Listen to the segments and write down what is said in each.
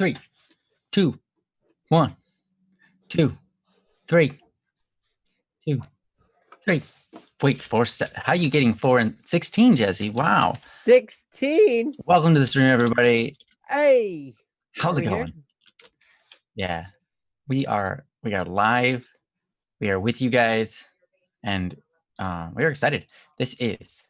3, 2, 1, 2, 3, 2, 3. Wait, 4. How are you getting 4 and 16, Jesse? Wow. 16. Welcome to the stream, everybody. Hey. How's it going? Yeah, we are live. We are with you guys, and we are excited. This is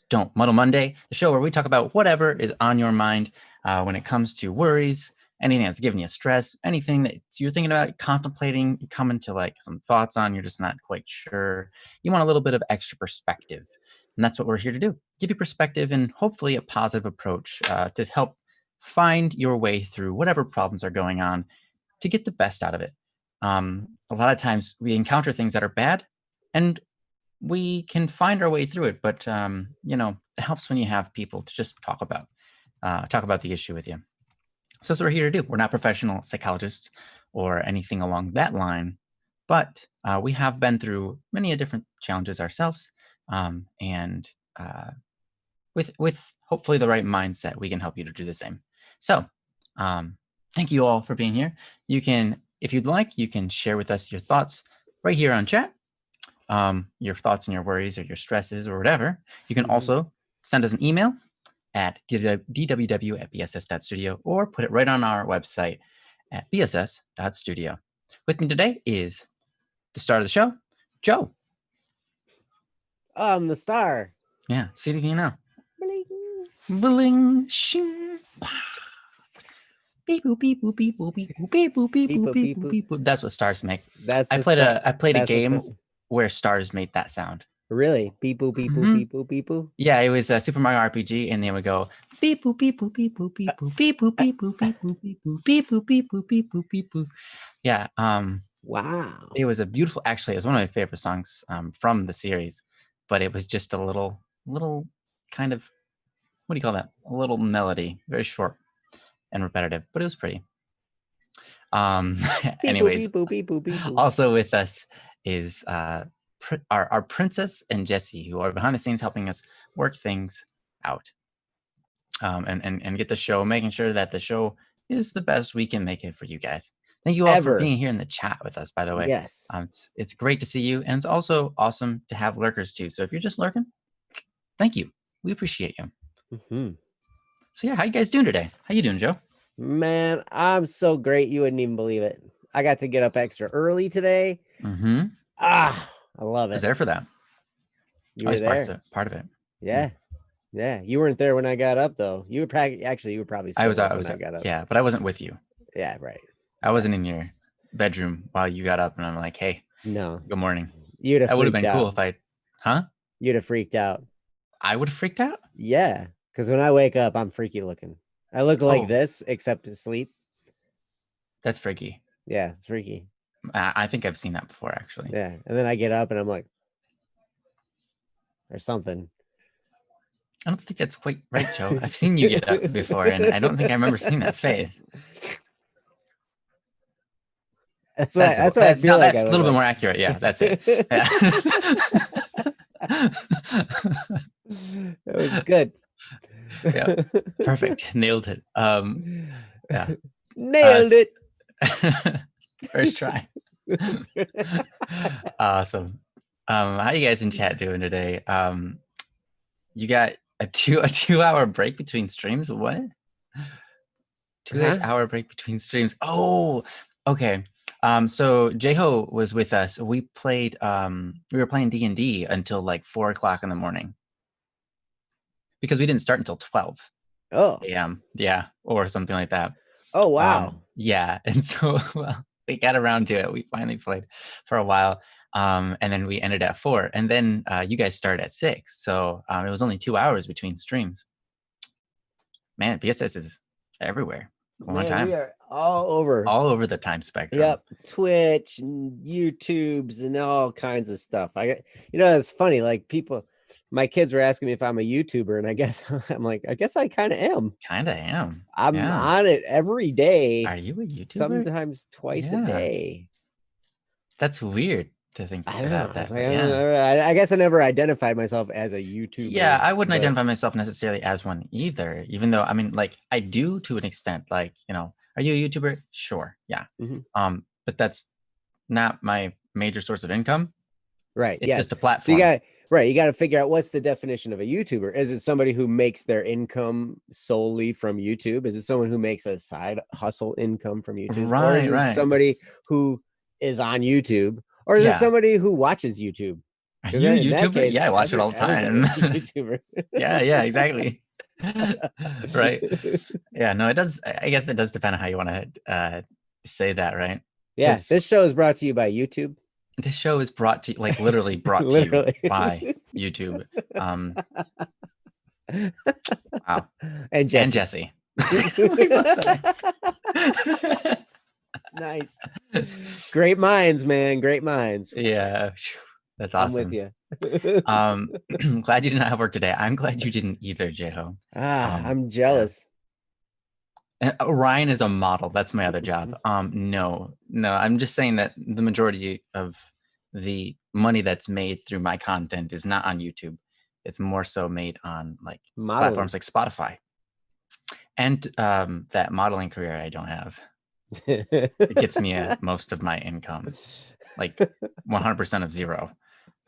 Don't Muddle Monday, the show where we talk about whatever is on your mind when it comes to worries, anything that's giving you stress, anything that you're thinking about, contemplating, you come into like some thoughts on, you're just not quite sure. You want a little bit of extra perspective. And that's what we're here to do. Give you perspective and hopefully a positive approach to help find your way through whatever problems are going on to get the best out of it. A lot of times we encounter things that are bad and we can find our way through it. But, it helps when you have people to just talk about the issue with you. So that's what we're here to do. We're not professional psychologists or anything along that line, but we have been through many different challenges ourselves. And with hopefully the right mindset, we can help you to do the same. So thank you all for being here. You can, if you'd like, you can share with us your thoughts right here on chat, your thoughts and your worries or your stresses or whatever. You can also send us an email at dww@bss.studio or put it right on our website at bss.studio. With me today is the star of the show, Joe. I'm the star. Yeah, see if you know. Bling. Bling, shing. Beep boop beep boop beep boop beep boop beep boop beep boop beep boop beep boop. That's what stars make. I played a game where stars made that sound. Really? Beep boop beep boop beep boop beep boop. Yeah, it was a Super Mario RPG, and they would go beep boop beep boop beep boop beep boop beep boop beep boop beep boop beep boop beep boop beep boop beep boop beep boop. Yeah. Wow. It was a beautiful. Actually, it was one of my favorite songs from the series, but it was just a little kind of, what do you call that? A little melody, very short and repetitive, but it was pretty. Anyways, beep boop, beep boop, beep boop. Also with us is our Princess and Jesse, who are behind the scenes helping us work things out and get the show, making sure that the show is the best we can make it for you guys. Thank you all for being here in the chat with us, by the way. Yes. It's great to see you, and it's also awesome to have lurkers too. So if you're just lurking, thank you. We appreciate you. So yeah, how you guys doing today? How you doing, Joe? Man, I'm so great. You wouldn't even believe it. I got to get up extra early today. I love it. I was there for that. You were there. Part of it. Yeah. Yeah. You weren't there when I got up though. You were probably still I was when I got up. Yeah, but I wasn't with you. Yeah, right. I wasn't in your bedroom while you got up and I'm like, hey, no, good morning. That would have been cool if you'd have freaked out. I would have freaked out? Yeah. Because when I wake up, I'm freaky looking. I look like this, except to sleep. That's freaky. Yeah, it's freaky. I think I've seen that before, actually. Yeah, and then I get up and I'm like, or something. I don't think that's quite right, Joe. I've seen you get up before, and I don't think I remember seeing that face. That's what I feel like. That's a little bit more accurate. Yeah, that's it. Yeah. That was good. Yeah, perfect. Nailed it. Yeah, nailed it. First try. Awesome. How you guys in chat doing today? You got a 2-hour break between streams? What? 2-hour break between streams. Oh, okay. So Jeho was with us. We played. We were playing D&D until like 4 o'clock in the morning because we didn't start until 12 a.m. Yeah, or something like that. Oh wow. Yeah, and so we got around to it. We finally played for a while, and then we ended at 4, and then you guys started at 6. So it was only 2 hours between streams. Man, BSS is everywhere. One time. We are all over the time spectrum. Yep, Twitch and YouTubes and all kinds of stuff. It's funny. Like my kids were asking me if I'm a YouTuber, and I guess I'm like, I guess I kind of am. I'm on it every day. Are you a YouTuber? Sometimes twice a day. That's weird to think about that. I guess I never identified myself as a YouTuber. Yeah, I wouldn't identify myself necessarily as one either, even though, I mean, like, I do to an extent. Like, Are you a YouTuber? Sure. Yeah. But that's not my major source of income. Right. It's Yeah. just a So platform. you got to figure out what's the definition of a YouTuber. Is it somebody who makes their income solely from YouTube? Is it someone who makes a side hustle income from YouTube? Or is it somebody who is on YouTube? Or is it somebody who watches YouTube? Are Because you a in that YouTuber? case, Yeah, I watch it all the time. everybody's a YouTuber. Yeah, exactly. Right. Yeah, no, it does. I guess it does depend on how you want to say that, right? Yeah, this show is brought to you by YouTube. This show is brought to, like, literally brought to you by YouTube. Wow. And Jesse. Nice. Great minds, man. Great minds. Yeah. That's awesome. I'm with you. I'm glad you did not have work today. I'm glad you didn't either, Jeho. I'm jealous. Yeah. Ryan is a model. That's my other job. No, I'm just saying that the majority of the money that's made through my content is not on YouTube. It's more so made on like platforms like Spotify. And that modeling career I don't have. It gets me most of my income, like 100% of zero.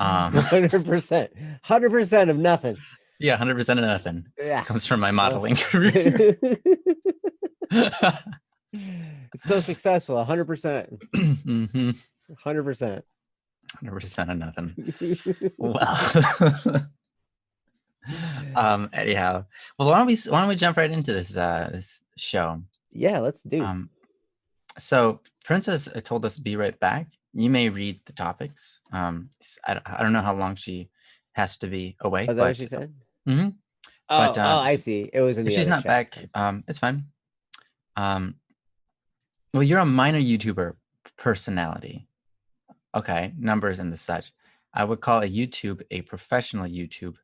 100% of nothing. Yeah, 100% of nothing comes from my modeling career. It's so successful. 100%. 100%. 100% of nothing. Well, anyhow, well, why don't we jump right into this show? Yeah, let's do. So Princess told us be right back. You may read the topics. I don't know how long she has to be away. Is that what she said? Mm-hmm. But I see. It was in the if she's not chat. back, it's fine. Well, you're a minor YouTuber personality. Okay, numbers and the such. I would call a YouTube a professional YouTube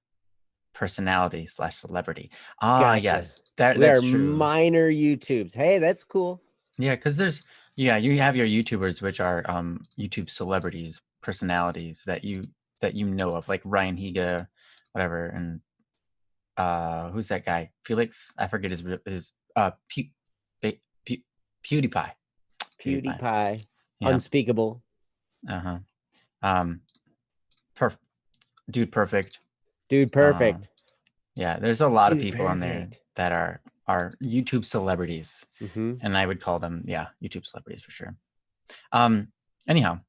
personality / celebrity. Gotcha. Yes, that's true. Minor YouTubes. Hey, that's cool. Yeah, because you have your YouTubers, which are YouTube celebrities, personalities that you know of, like Ryan Higa, whatever, and who's that guy? Felix, I forget his PewDiePie. PewDiePie. Yeah. Unspeakable. Dude Perfect. Dude Perfect. Yeah, there's a lot of people on there that are YouTube celebrities, and I would call them YouTube celebrities for sure. Anyhow,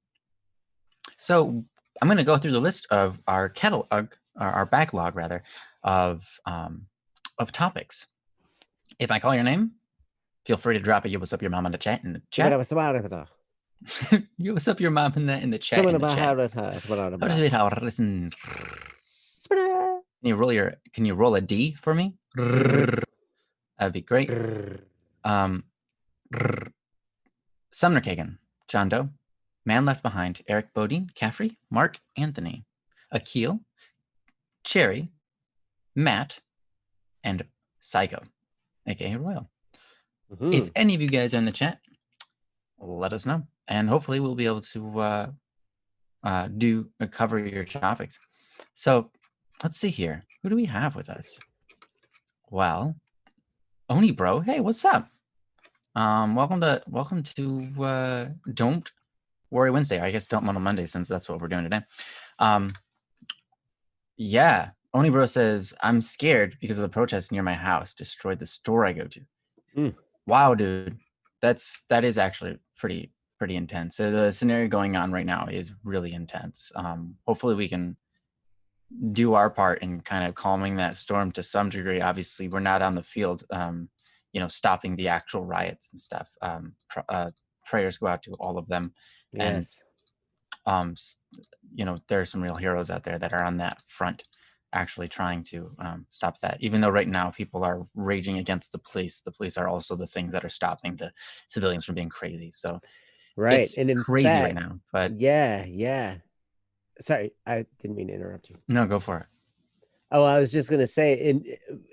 so I'm going to go through the list of our catalog, our backlog rather, of topics. If I call your name, feel free to drop a "Yo, what's up, your mom" in the chat. Yo, what's up, your mom in the chat. Can you roll a D for me? That'd be great. Sumner Kagan, John Doe, Man Left Behind, Eric Bodine, Caffrey, Mark Anthony, Akil, Cherry, Matt, and Psycho, aka Royal. If any of you guys are in the chat, let us know, and hopefully we'll be able to cover your topics. So let's see here. Who do we have with us? Well, Oni Bro, hey, what's up? Welcome to Don't Worry Wednesday. Or I guess Don't Muddle Monday, since that's what we're doing today. Yeah, Oni Bro says, I'm scared because of the protests near my house destroyed the store I go to. Wow, dude, that is actually pretty intense. So the scenario going on right now is really intense. Hopefully we can do our part in kind of calming that storm to some degree. Obviously, we're not on the field, stopping the actual riots and stuff. Prayers go out to all of them. Yes. And, there are some real heroes out there that are on that front actually trying to stop that. Even though right now people are raging against the police are also the things that are stopping the civilians from being crazy. So it's crazy right now. But yeah. Sorry, I didn't mean to interrupt you. No, go for it. Oh, I was just going to say,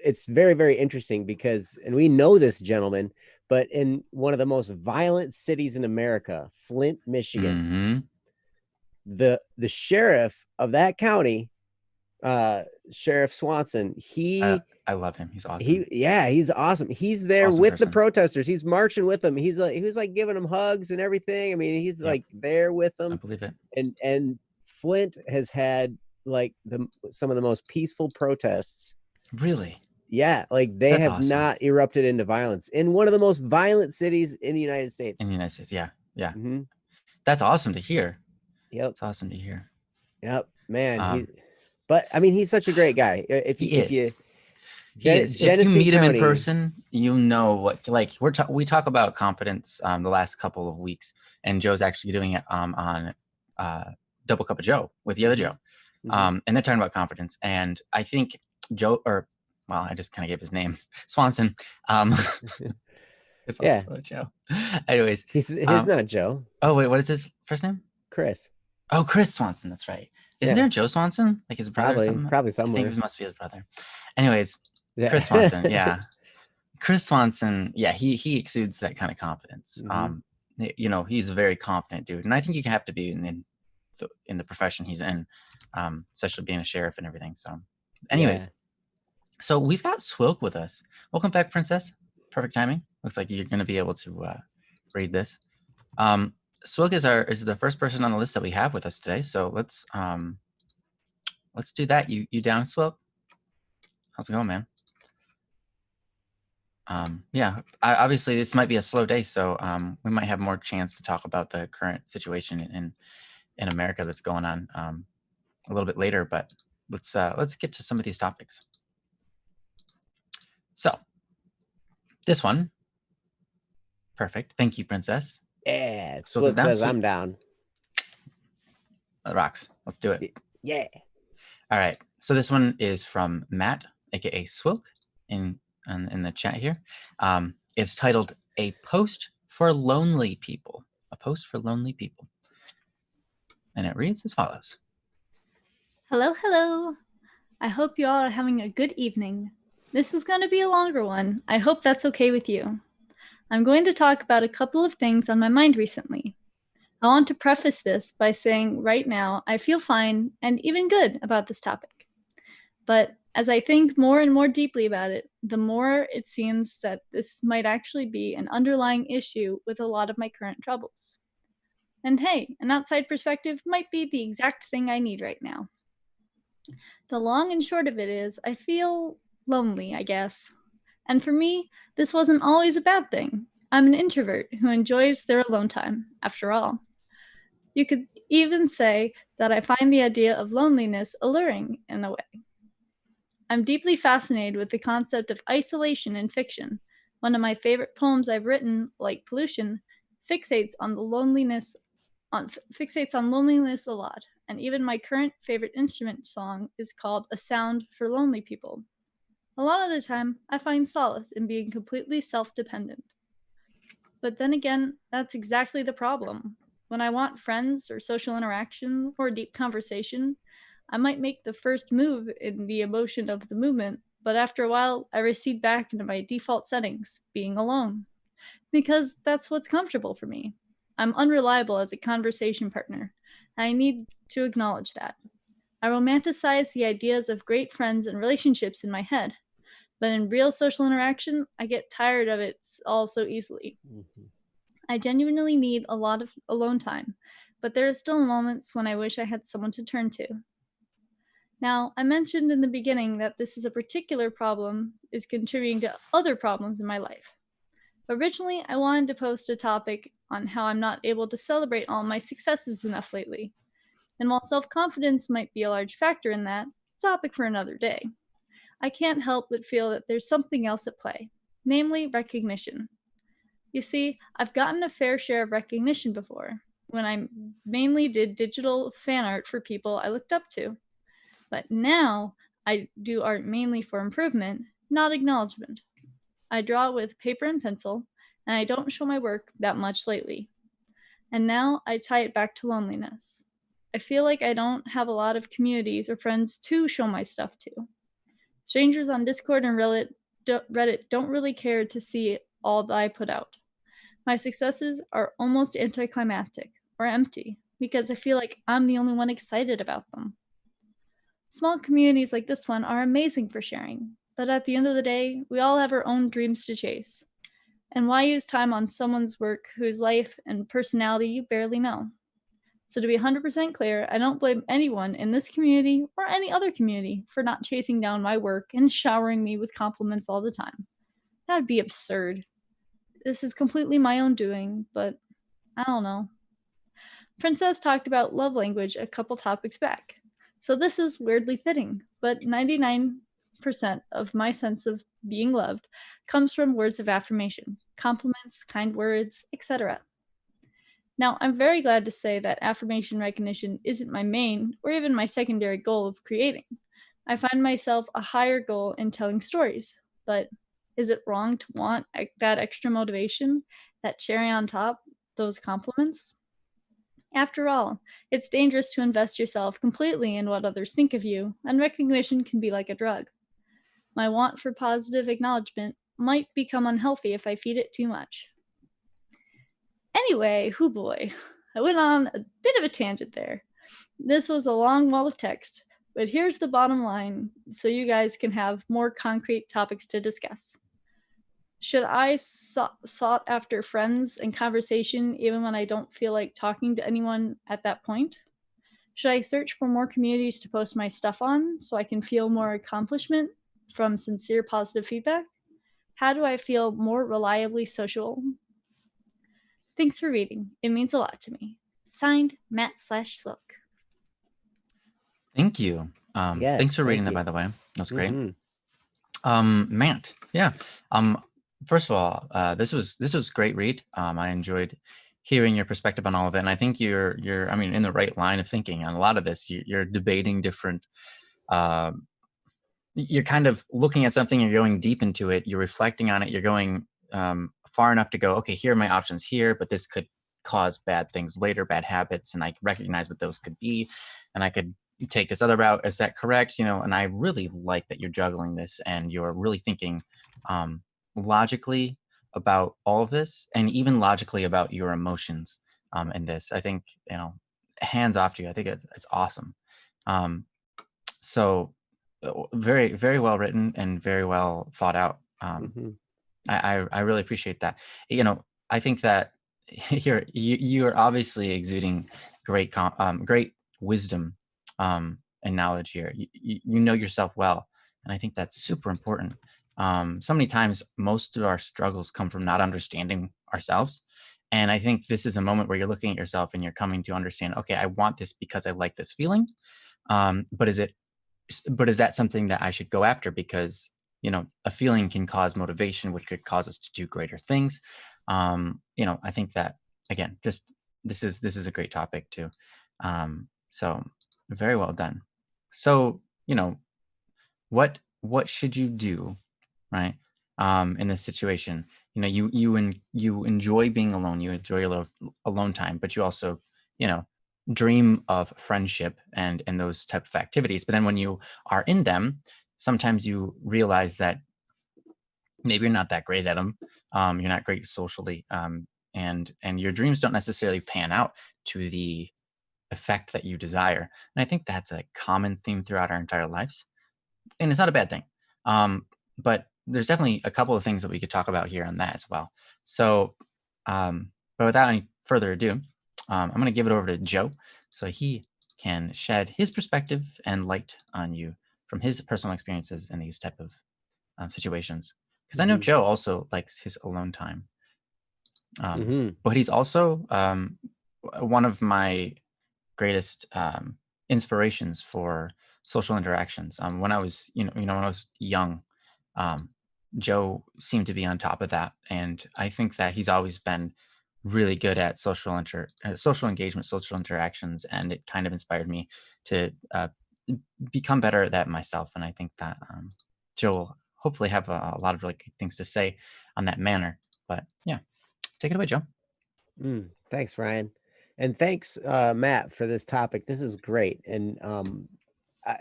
it's very, very interesting because, and we know this gentleman, but in one of the most violent cities in America, Flint, Michigan, the sheriff of that county Sheriff Swanson. I love him. He's awesome. He's awesome. He's there Awesome with the person. protesters. He's marching with them. He was like giving them hugs and everything. I mean, he's like there with them. I believe it. And Flint has had like some of the most peaceful protests. Really? Yeah, like they That's have awesome. not erupted into violence in one of the most violent cities in the United States. Yeah. Mm-hmm. That's awesome to hear. Yep. It's awesome to hear. Yep, man. But I mean, he's such a great guy. If you If you meet him in County, person, you know what. Like we talk about confidence the last couple of weeks, and Joe's actually doing it on Double Cup of Joe with the other Joe, and they're talking about confidence. And I think Joe, I just kind of gave his name, Swanson. It's also Joe. Anyways, he's not Joe. Oh wait, what is his first name? Chris. Oh, Chris Swanson. That's right. Isn't there Joe Swanson, like his brother? Probably somewhere. I think it must be his brother. Anyways, Chris Swanson. Yeah, Chris Swanson. Yeah, he exudes that kind of confidence. He's a very confident dude, and I think you have to be in the profession he's in, especially being a sheriff and everything. So, anyways, so we've got Swilk with us. Welcome back, Princess. Perfect timing. Looks like you're going to be able to read this. Swilk is the first person on the list that we have with us today. So let's do that. You down, Swilk? How's it going, man? Obviously this might be a slow day, so we might have more chance to talk about the current situation in America that's going on a little bit later. But let's get to some of these topics. So this one, perfect. Thank you, Princess. Yeah, Swilk says I'm down. Rocks. Let's do it. Yeah. All right. So this one is from Matt, aka Swilk, in the chat here. It's titled "A Post for Lonely People." A post for lonely people, and it reads as follows: Hello, hello. I hope you all are having a good evening. This is going to be a longer one. I hope that's okay with you. I'm going to talk about a couple of things on my mind recently. I want to preface this by saying right now I feel fine and even good about this topic. But as I think more and more deeply about it, the more it seems that this might actually be an underlying issue with a lot of my current troubles. And hey, an outside perspective might be the exact thing I need right now. The long and short of it is, I feel lonely, I guess. And for me, this wasn't always a bad thing. I'm an introvert who enjoys their alone time, after all. You could even say that I find the idea of loneliness alluring in a way. I'm deeply fascinated with the concept of isolation in fiction. One of my favorite poems I've written, like Pollution, fixates on loneliness a lot, and even my current favorite instrument song is called A Sound for Lonely People. A lot of the time, I find solace in being completely self-dependent. But then again, that's exactly the problem. When I want friends or social interaction or deep conversation, I might make the first move in the emotion of the movement, but after a while, I recede back into my default settings, being alone. Because that's what's comfortable for me. I'm unreliable as a conversation partner, and I need to acknowledge that. I romanticize the ideas of great friends and relationships in my head, but in real social interaction, I get tired of it all so easily. I genuinely need a lot of alone time, but there are still moments when I wish I had someone to turn to. Now, I mentioned in the beginning that this is a particular problem is contributing to other problems in my life. Originally, I wanted to post a topic on how I'm not able to celebrate all my successes enough lately. And while self-confidence might be a large factor in that, topic for another day. I can't help but feel that there's something else at play, namely recognition. You see, I've gotten a fair share of recognition before, when I mainly did digital fan art for people I looked up to. But now, I do art mainly for improvement, not acknowledgement. I draw with paper and pencil, and I don't show my work that much lately. And now I tie it back to loneliness. I feel like I don't have a lot of communities or friends to show my stuff to. Strangers on Discord and Reddit don't really care to see all that I put out. My successes are almost anticlimactic or empty because I feel like I'm the only one excited about them. Small communities like this one are amazing for sharing, but at the end of the day, we all have our own dreams to chase. And why use time on someone's work whose life and personality you barely know? So, to be 100% clear, I don't blame anyone in this community or any other community for not chasing down my work and showering me with compliments all the time. That would be absurd. This is completely my own doing, but I don't know. Princess talked about love language a couple topics back. So this is weirdly fitting, but 99% of my sense of being loved comes from words of affirmation, compliments, kind words, etc. Now, I'm very glad to say that affirmation recognition isn't my main or even my secondary goal of creating. I find myself a higher goal in telling stories, but is it wrong to want that extra motivation, that cherry on top, those compliments? After all, it's dangerous to invest yourself completely in what others think of you, and recognition can be like a drug. My want for positive acknowledgement might become unhealthy if I feed it too much. Anyway, hoo boy, I went on a bit of a tangent there. This was a long wall of text, but here's the bottom line so you guys can have more concrete topics to discuss. Should I sought after friends and conversation even when I don't feel like talking to anyone at that point? Should I search for more communities to post my stuff on so I can feel more accomplishment from sincere positive feedback? How do I feel more reliably social? Thanks for reading. It means a lot to me. Signed, Matt/Slook. Thank you. Yes, Thanks for reading thank that, you. by the way. That's great. Mhm. Matt, yeah. First of all, this was great read. I enjoyed hearing your perspective on all of it, and I think you're I mean in the right line of thinking on a lot of this. You're debating different. Uh, you're kind of looking at something. You're going deep into it. You're reflecting on it. You're going far enough to go, okay, here are my options here, but this could cause bad things later, bad habits, and I recognize what those could be, and I could take this other route. Is that correct? And I really like that you're juggling this and you're really thinking logically about all of this, and even logically about your emotions in this. I think hands off to you. I think it's awesome. Um, so very very well written and very well thought out. Mhm. I really appreciate that. I think that you're obviously exuding great wisdom and knowledge here. You know yourself well, and I think that's super important. So many times, most of our struggles come from not understanding ourselves, and I think this is a moment where you're looking at yourself and you're coming to understand. Okay, I want this because I like this feeling, but is that something that I should go after? Because a feeling can cause motivation, which could cause us to do greater things. I think that again, just this is a great topic too. So very well done. So what should you do, right? In this situation, you enjoy being alone, you enjoy alone time, but you also you know dream of friendship and those type of activities. But then when you are in them, sometimes you realize that maybe you're not that great at them. You're not great socially, and your dreams don't necessarily pan out to the effect that you desire. And I think that's a common theme throughout our entire lives, and it's not a bad thing. But there's definitely a couple of things that we could talk about here on that as well. So, but without any further ado, I'm going to give it over to Joe so he can shed his perspective and light on you from his personal experiences in these type of situations. Because I know Mhm. Joe also likes his alone time, Mhm. but he's also one of my greatest inspirations for social interactions. When I was, when I was young, um, Joe seemed to be on top of that, and I think that he's always been really good at social engagement, social interactions, and it kind of inspired me to become better at that myself. And I think that Joe will hopefully have a lot of really good things to say on that manner. But yeah, take it away, Joe. Thanks, Ryan. And thanks, Matt, for this topic. This is great. And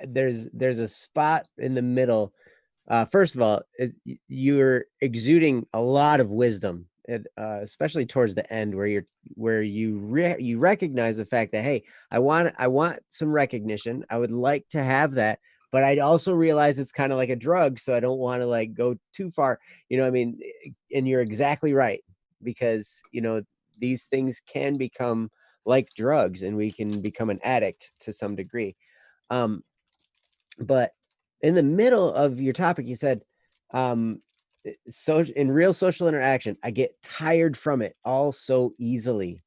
there's a spot in the middle. First of all, you're exuding a lot of wisdom especially towards the end, where you recognize the fact that, hey, I want some recognition. I would like to have that, but I'd also realize it's kind of like a drug, so I don't want to like go too far. I mean, and you're exactly right, because these things can become like drugs, and we can become an addict to some degree. But in the middle of your topic, you said, so in real social interaction, I get tired from it all so easily.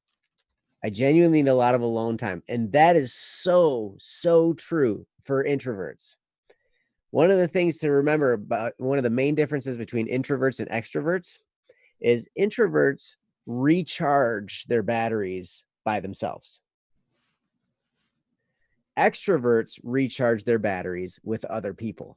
I genuinely need a lot of alone time. And that is so true for introverts. One of the things to remember about one of the main differences between introverts and extroverts is introverts recharge their batteries by themselves. Extroverts recharge their batteries with other people.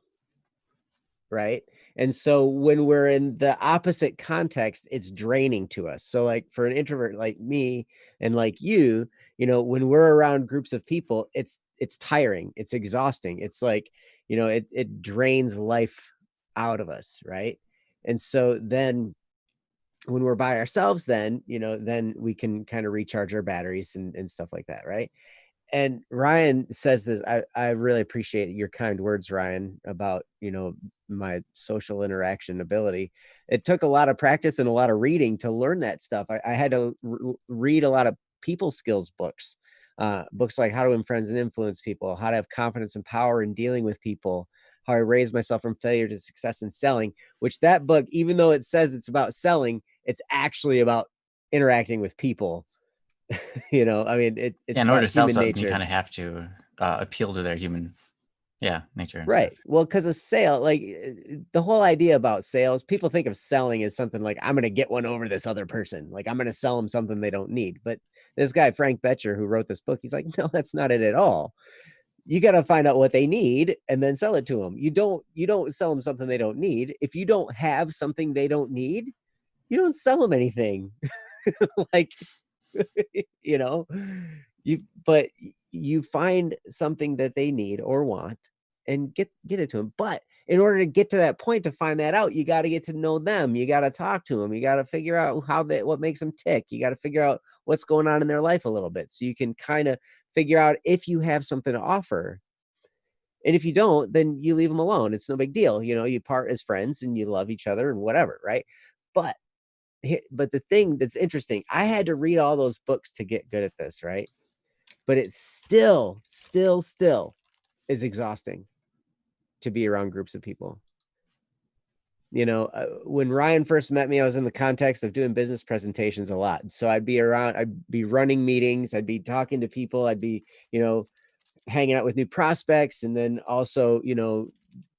Right. And so when we're in the opposite context, it's draining to us. So like for an introvert like me and like you, when we're around groups of people, it's tiring. It's exhausting. It's like, it drains life out of us. Right. And so then when we're by ourselves, then we can kind of recharge our batteries and stuff like that. Right. And Ryan says this. I really appreciate your kind words, Ryan, about my social interaction ability. It took a lot of practice and a lot of reading to learn that stuff. I had to read a lot of people skills books, books like How to Win Friends and Influence People, How to Have Confidence and Power in Dealing with People, How I Raised Myself from Failure to Success in Selling. Which that book, even though it says it's about selling, it's actually about interacting with people. I mean, it's in order about to sell human something, nature. you kind of have to appeal to their human nature and Right. stuff. Well, because a sale, like the whole idea about sales, people think of selling as something like, I'm going to get one over this other person. Like I'm going to sell them something they don't need. But this guy, Frank Betcher, who wrote this book, he's like, no, that's not it at all. You got to find out what they need and then sell it to them. You don't sell them something they don't need. If you don't have something they don't need, you don't sell them anything. Like, but you find something that they need or want and get it to them. But in order to get to that point, to find that out, you got to get to know them. You got to talk to them. You got to figure out what makes them tick. You got to figure out what's going on in their life a little bit, so you can kind of figure out if you have something to offer. And if you don't, then you leave them alone. It's no big deal. You part as friends and you love each other and whatever, right? But the thing that's interesting, I had to read all those books to get good at this, right? But it's still is exhausting to be around groups of people. When Ryan first met me, I was in the context of doing business presentations a lot. So I'd be running meetings, I'd be talking to people, I'd be, hanging out with new prospects. And then also,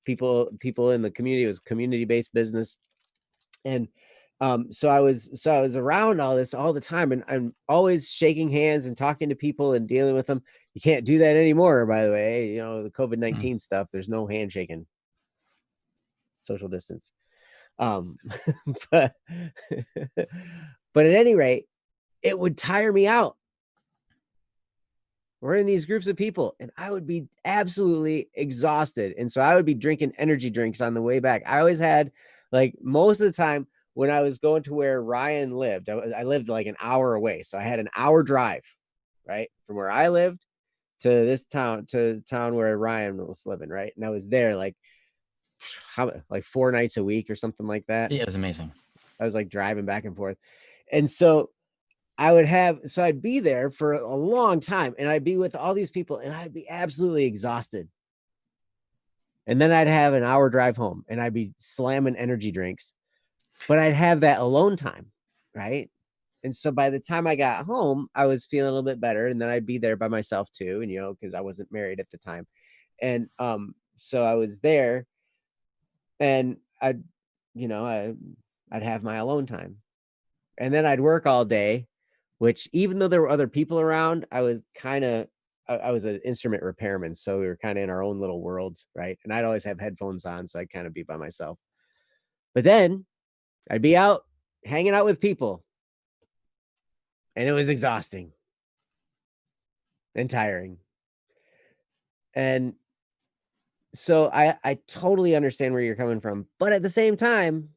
people in the community. It was community-based business. And so I was around all this all the time, and I'm always shaking hands and talking to people and dealing with them. You can't do that anymore, by the way. The COVID-19 stuff, there's no handshaking, social distance. But at any rate, it would tire me out. We're in these groups of people and I would be absolutely exhausted. And so I would be drinking energy drinks on the way back. I always had, like, most of the time when I was going to where Ryan lived, I lived like an hour away. So I had an hour drive, right, from where I lived to this town, where Ryan was living, right? And I was there like 4 nights a week or something like that. Yeah, it was amazing. I was like driving back and forth. And so I'd be there for a long time, and I'd be with all these people and I'd be absolutely exhausted. And then I'd have an hour drive home and I'd be slamming energy drinks, but I'd have that alone time. Right. And so by the time I got home, I was feeling a little bit better. And then I'd be there by myself too. And, cause I wasn't married at the time. And, so I was there and I'd have my alone time, and then I'd work all day, which, even though there were other people around, I was an instrument repairman. So we were kind of in our own little worlds. Right. And I'd always have headphones on. So I'd kind of be by myself, but then I'd be out hanging out with people, and it was exhausting and tiring. And so I totally understand where you're coming from. But at the same time,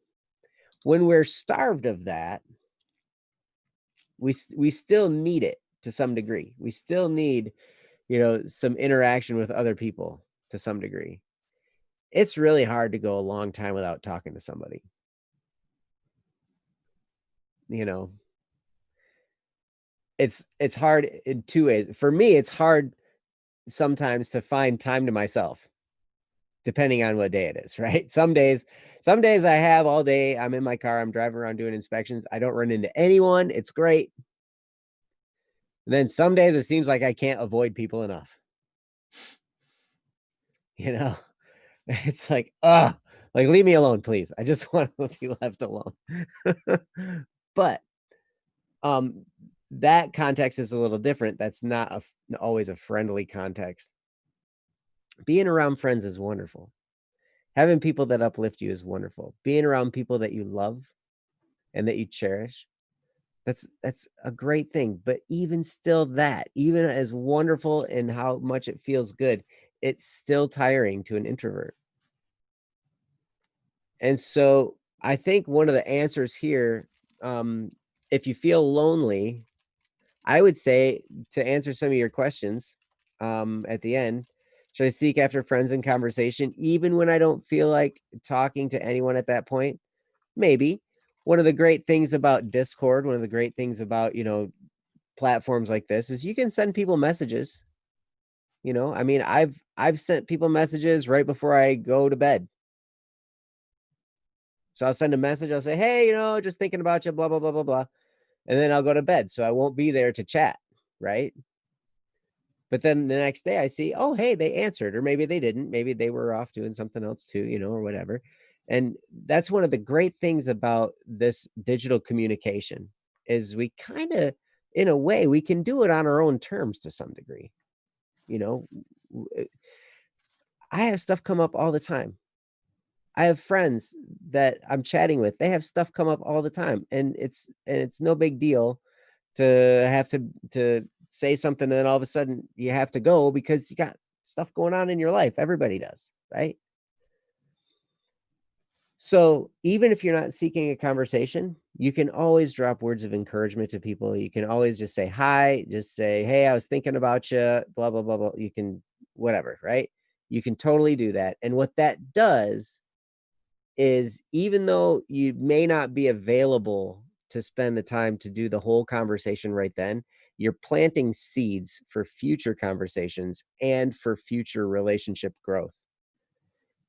when we're starved of that, we still need it to some degree. We still need, some interaction with other people to some degree. It's really hard to go a long time without talking to somebody. It's hard in two ways. For me, it's hard sometimes to find time to myself, depending on what day it is, right? Some days I have all day. I'm in my car, I'm driving around doing inspections. I don't run into anyone. It's great. And then some days it seems like I can't avoid people enough. It's like, leave me alone, please. I just want to be left alone. But that context is a little different. That's not always a friendly context. Being around friends is wonderful. Having people that uplift you is wonderful. Being around people that you love and that you cherish, that's a great thing. But even still, even as wonderful and how much it feels good, it's still tiring to an introvert. And so I think one of the answers here, if you feel lonely, I would say, to answer some of your questions at the end, should I seek after friends in conversation even when I don't feel like talking to anyone at that point? Maybe. One of the great things about Discord, one of the great things about, platforms like this is you can send people messages. I mean, I've sent people messages right before I go to bed. So I'll send a message. I'll say, hey, just thinking about you, blah, blah, blah, blah, blah. And then I'll go to bed. So I won't be there to chat. Right. But then the next day I see, oh, hey, they answered, or maybe they didn't. Maybe they were off doing something else too, or whatever. And that's one of the great things about this digital communication is we kind of, in a way, we can do it on our own terms to some degree. I have stuff come up all the time. I have friends that I'm chatting with. They have stuff come up all the time, and it's no big deal to have to say something, and then all of a sudden you have to go because you got stuff going on in your life. Everybody does, right? So even if you're not seeking a conversation, you can always drop words of encouragement to people. You can always just say hi, just say, hey, I was thinking about you, blah, blah, blah, blah. You can, whatever, right? You can totally do that. And what that does is, even though you may not be available to spend the time to do the whole conversation right then, you're planting seeds for future conversations and for future relationship growth.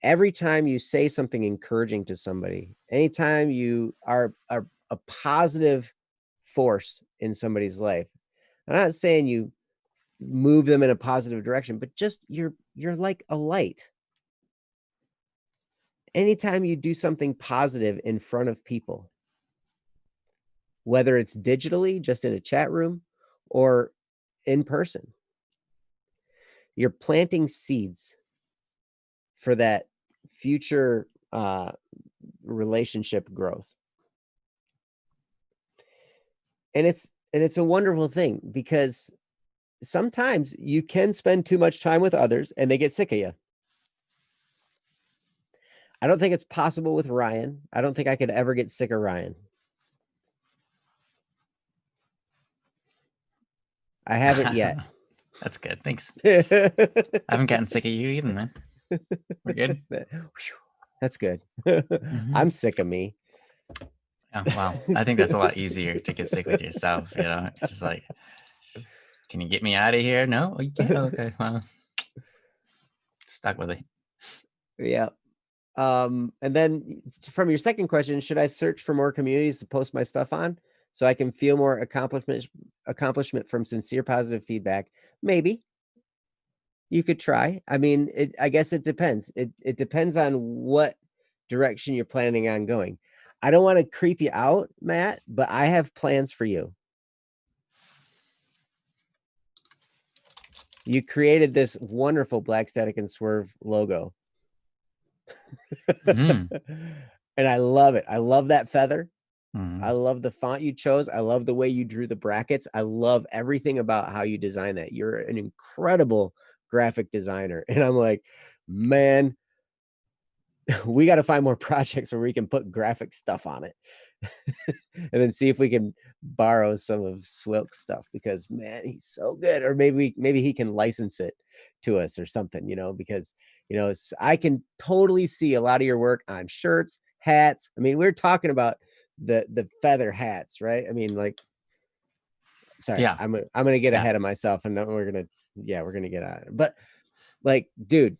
Every time you say something encouraging to somebody, anytime you are a positive force in somebody's life, I'm not saying you move them in a positive direction, but just you're like a light. Anytime you do something positive in front of people, whether it's digitally, just in a chat room, or in person, you're planting seeds for that future relationship growth. And it's a wonderful thing, because sometimes you can spend too much time with others and they get sick of you. I don't think it's possible with Ryan. I don't think I could ever get sick of Ryan. I haven't yet. That's good. Thanks. I haven't gotten sick of you either, man. We're good. That's good. Mm-hmm. I'm sick of me. Oh, wow. I think that's a lot easier to get sick with yourself. Just like, can you get me out of here? No, you can't. Okay, well, stuck with it. Yeah. And then from your second question, should I search for more communities to post my stuff on so I can feel more accomplishment from sincere positive feedback? Maybe you could try. I mean, I guess it depends. It depends on what direction you're planning on going. I don't want to creep you out, Matt, but I have plans for you. You created this wonderful Black Static and Swerve logo. Mm-hmm. And I love it. I love that feather. Mm-hmm. I love the font you chose. I love the way you drew the brackets. I love everything about how you design that. You're an incredible graphic designer. And I'm like, man, we got to find more projects where we can put graphic stuff on it. And then see if we can borrow some of Swilk's stuff, because man, he's so good. Or maybe he can license it to us or something, because I can totally see a lot of your work on shirts, hats. I mean, we're talking about the feather hats, right? I mean, like, sorry, Yeah. I'm gonna get ahead of myself, and then we're gonna get at it. But like, dude,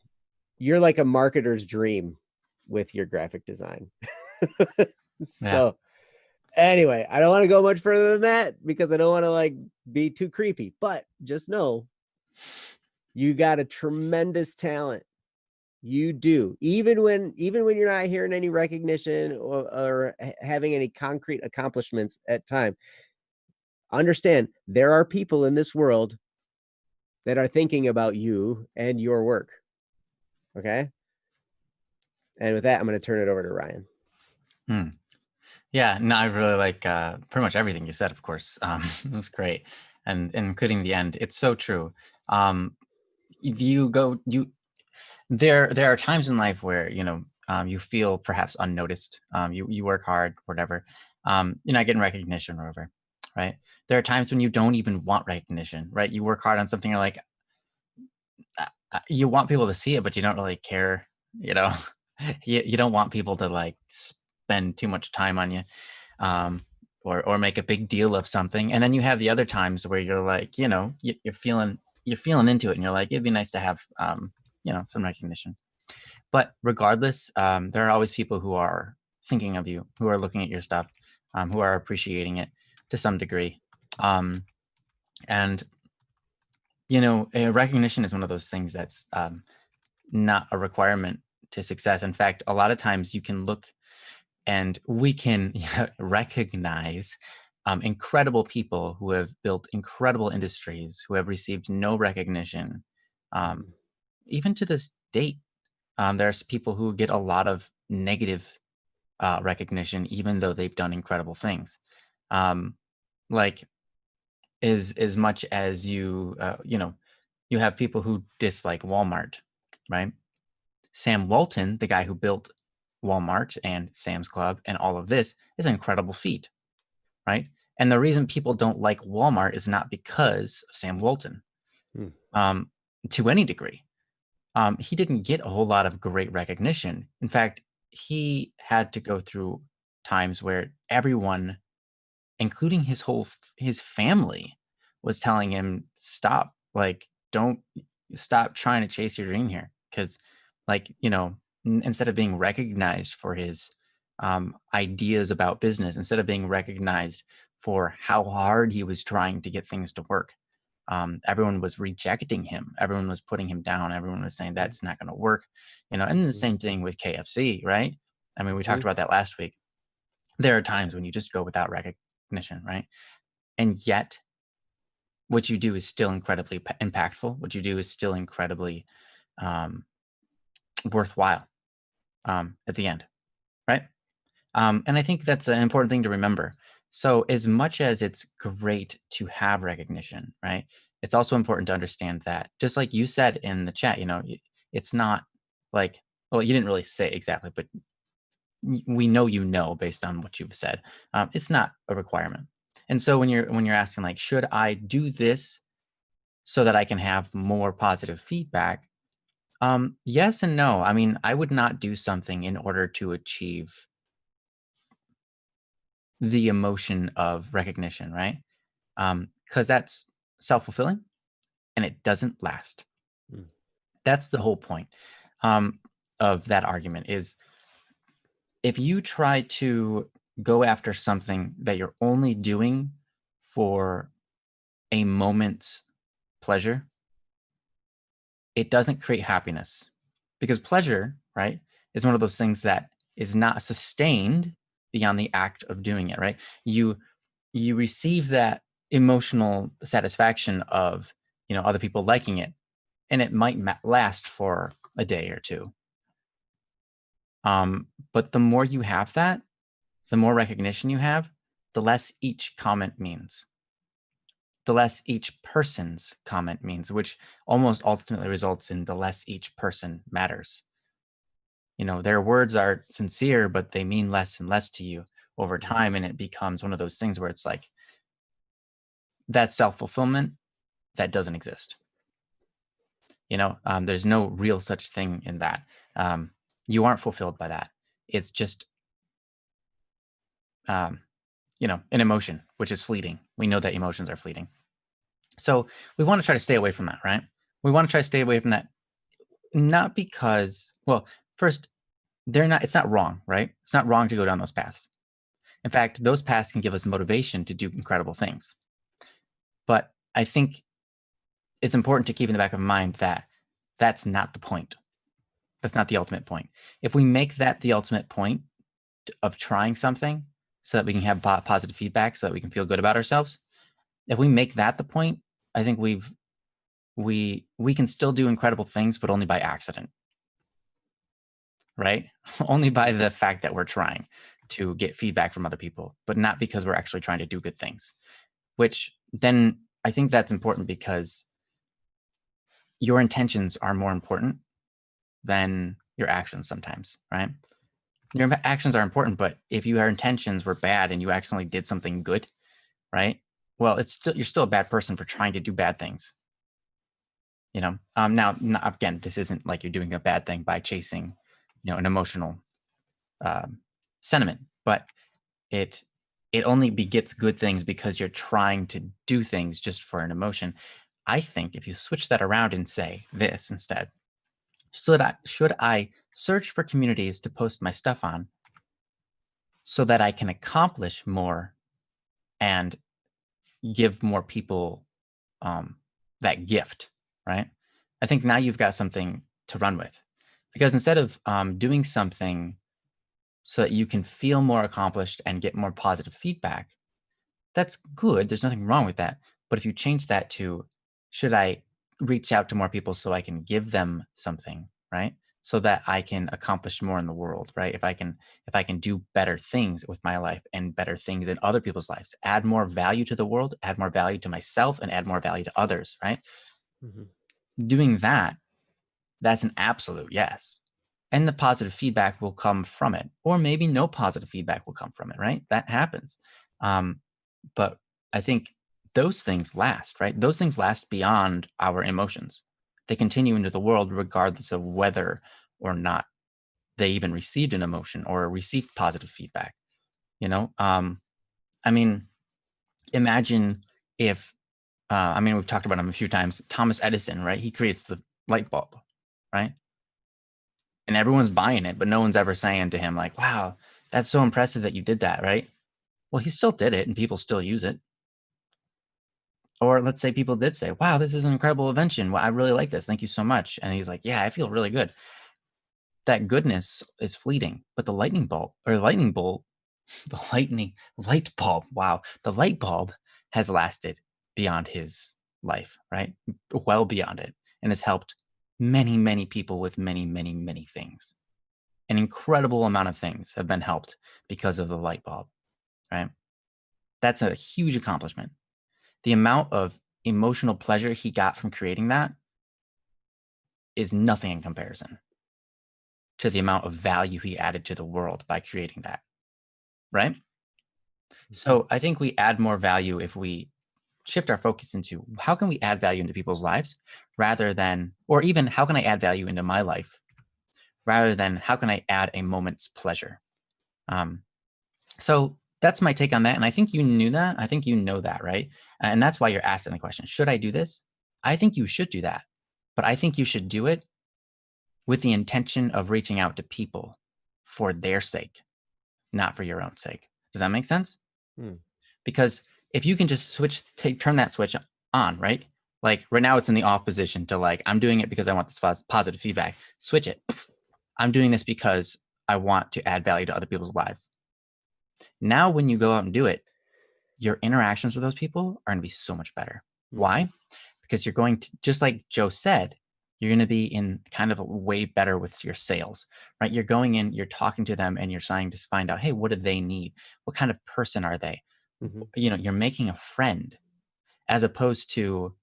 you're like a marketer's dream with your graphic design. So anyway, I don't want to go much further than that because I don't want to like be too creepy, but just know you got a tremendous talent. You do. Even when you're not hearing any recognition or having any concrete accomplishments at time, understand there are people in this world that are thinking about you and your work. Okay. And with that, I'm going to turn it over to Ryan. Yeah, no, I really like pretty much everything you said, of course. It was great. And including the end. It's so true. If you go, there are times in life where, you feel perhaps unnoticed. You work hard, whatever. You're not getting recognition or whatever, right? There are times when you don't even want recognition, right? You work hard on something, you're like, you want people to see it, but you don't really care, you know? You don't want people to like spend too much time on you, or make a big deal of something. And then you have the other times where you're like, you're feeling into it, and you're like, it'd be nice to have, some recognition. But regardless, there are always people who are thinking of you, who are looking at your stuff, who are appreciating it to some degree. And recognition is one of those things that's not a requirement to success. In fact, a lot of times you can look and we can recognize incredible people who have built incredible industries, who have received no recognition. Even to this date, there's people who get a lot of negative recognition, even though they've done incredible things. Like, as much as you have people who dislike Walmart, right? Sam Walton, the guy who built Walmart and Sam's Club and all of this, is an incredible feat, right? And the reason people don't like Walmart is not because of Sam Walton, to any degree. He didn't get a whole lot of great recognition. In fact, he had to go through times where everyone, including his family, was telling him, stop, like, don't stop trying to chase your dream here, because like, instead of being recognized for his ideas about business, instead of being recognized for how hard he was trying to get things to work, everyone was rejecting him, everyone was putting him down, everyone was saying that's not going to work, and the same thing with KFC, right? I mean, we talked about that last week. There are times when you just go without recognition, right? And yet what you do is still incredibly impactful. What you do is still incredibly worthwhile at the end, right? And I think that's an important thing to remember. So as much as it's great to have recognition, right, it's also important to understand that, just like you said in the chat, it's not like, well, you didn't really say exactly, but we know based on what you've said, it's not a requirement. And so when you're asking, like, should I do this so that I can have more positive feedback? Yes and no. I mean, I would not do something in order to achieve the emotion of recognition, right? Because that's self-fulfilling and it doesn't last. That's the whole point of that argument, is if you try to go after something that you're only doing for a moment's pleasure, it doesn't create happiness, because pleasure, right, is one of those things that is not sustained beyond the act of doing it, right? You receive that emotional satisfaction of, other people liking it, and it might last for a day or two. But the more you have that, the more recognition you have, the less each comment means. The less each person's comment means, which almost ultimately results in the less each person matters. their words are sincere, but they mean less and less to you over time. And it becomes one of those things where it's like that self-fulfillment that doesn't exist. There's no real such thing in that. You aren't fulfilled by that. It's just, an emotion, which is fleeting. We know that emotions are fleeting. So we want to try to stay away from that, right? We want to try to stay away from that, not because, well, first, it's not wrong, right? It's not wrong to go down those paths. In fact, those paths can give us motivation to do incredible things. But I think it's important to keep in the back of mind that that's not the point. That's not the ultimate point. If we make that the ultimate point of trying something so that we can have positive feedback, so that we can feel good about ourselves, if we make that the point, I think we can still do incredible things, but only by accident, right? Only by the fact that we're trying to get feedback from other people, but not because we're actually trying to do good things, which then I think that's important because your intentions are more important than your actions sometimes, right? Your actions are important, but if your intentions were bad and you accidentally did something good, right? Well, you're still a bad person for trying to do bad things. Now, again, this isn't like you're doing a bad thing by chasing, an emotional sentiment, but it only begets good things because you're trying to do things just for an emotion. I think if you switch that around and say this instead, should I search for communities to post my stuff on so that I can accomplish more and give more people that gift, right? I think now you've got something to run with, because instead of doing something so that you can feel more accomplished and get more positive feedback, that's good. There's nothing wrong with that. But if you change that to, should I reach out to more people so I can give them something, right? So that I can accomplish more in the world, right? If I can do better things with my life and better things in other people's lives, add more value to the world, add more value to myself, and add more value to others, right? Doing that's an absolute yes. And the positive feedback will come from it, or maybe no positive feedback will come from it, right? That happens. But I think those things last, right? Those things last beyond our emotions. They continue into the world regardless of whether or not they even received an emotion or received positive feedback. I mean, imagine if, we've talked about him a few times, Thomas Edison, right? He creates the light bulb, right? And everyone's buying it, but no one's ever saying to him like, wow, that's so impressive that you did that, right? Well, he still did it and people still use it. Or let's say people did say, wow, this is an incredible invention. Well, I really like this. Thank you so much. And he's like, yeah, I feel really good. That goodness is fleeting, but the light bulb, wow, the light bulb has lasted beyond his life, right? Well beyond it, and has helped many, many people with many, many, many things. An incredible amount of things have been helped because of the light bulb, right? That's a huge accomplishment. The amount of emotional pleasure he got from creating that is nothing in comparison to the amount of value he added to the world by creating that, right? So I think we add more value if we shift our focus into how can we add value into people's lives rather than, or even how can I add value into my life rather than how can I add a moment's pleasure. So that's my take on that. And I think you knew that. I think you know that, right? And that's why you're asking the question, should I do this? I think you should do that. But I think you should do it with the intention of reaching out to people for their sake, not for your own sake. Does that make sense? Because if you can just turn that switch on, right? Like right now it's in the off position to like, I'm doing it because I want this positive feedback. Switch it. I'm doing this because I want to add value to other people's lives. Now, when you go out and do it, your interactions with those people are going to be so much better. Why? Because you're going to, just like Joe said, you're going to be in kind of a way better with your sales, right? You're going in, you're talking to them and you're trying to find out, hey, what do they need? What kind of person are they? You're making a friend as opposed to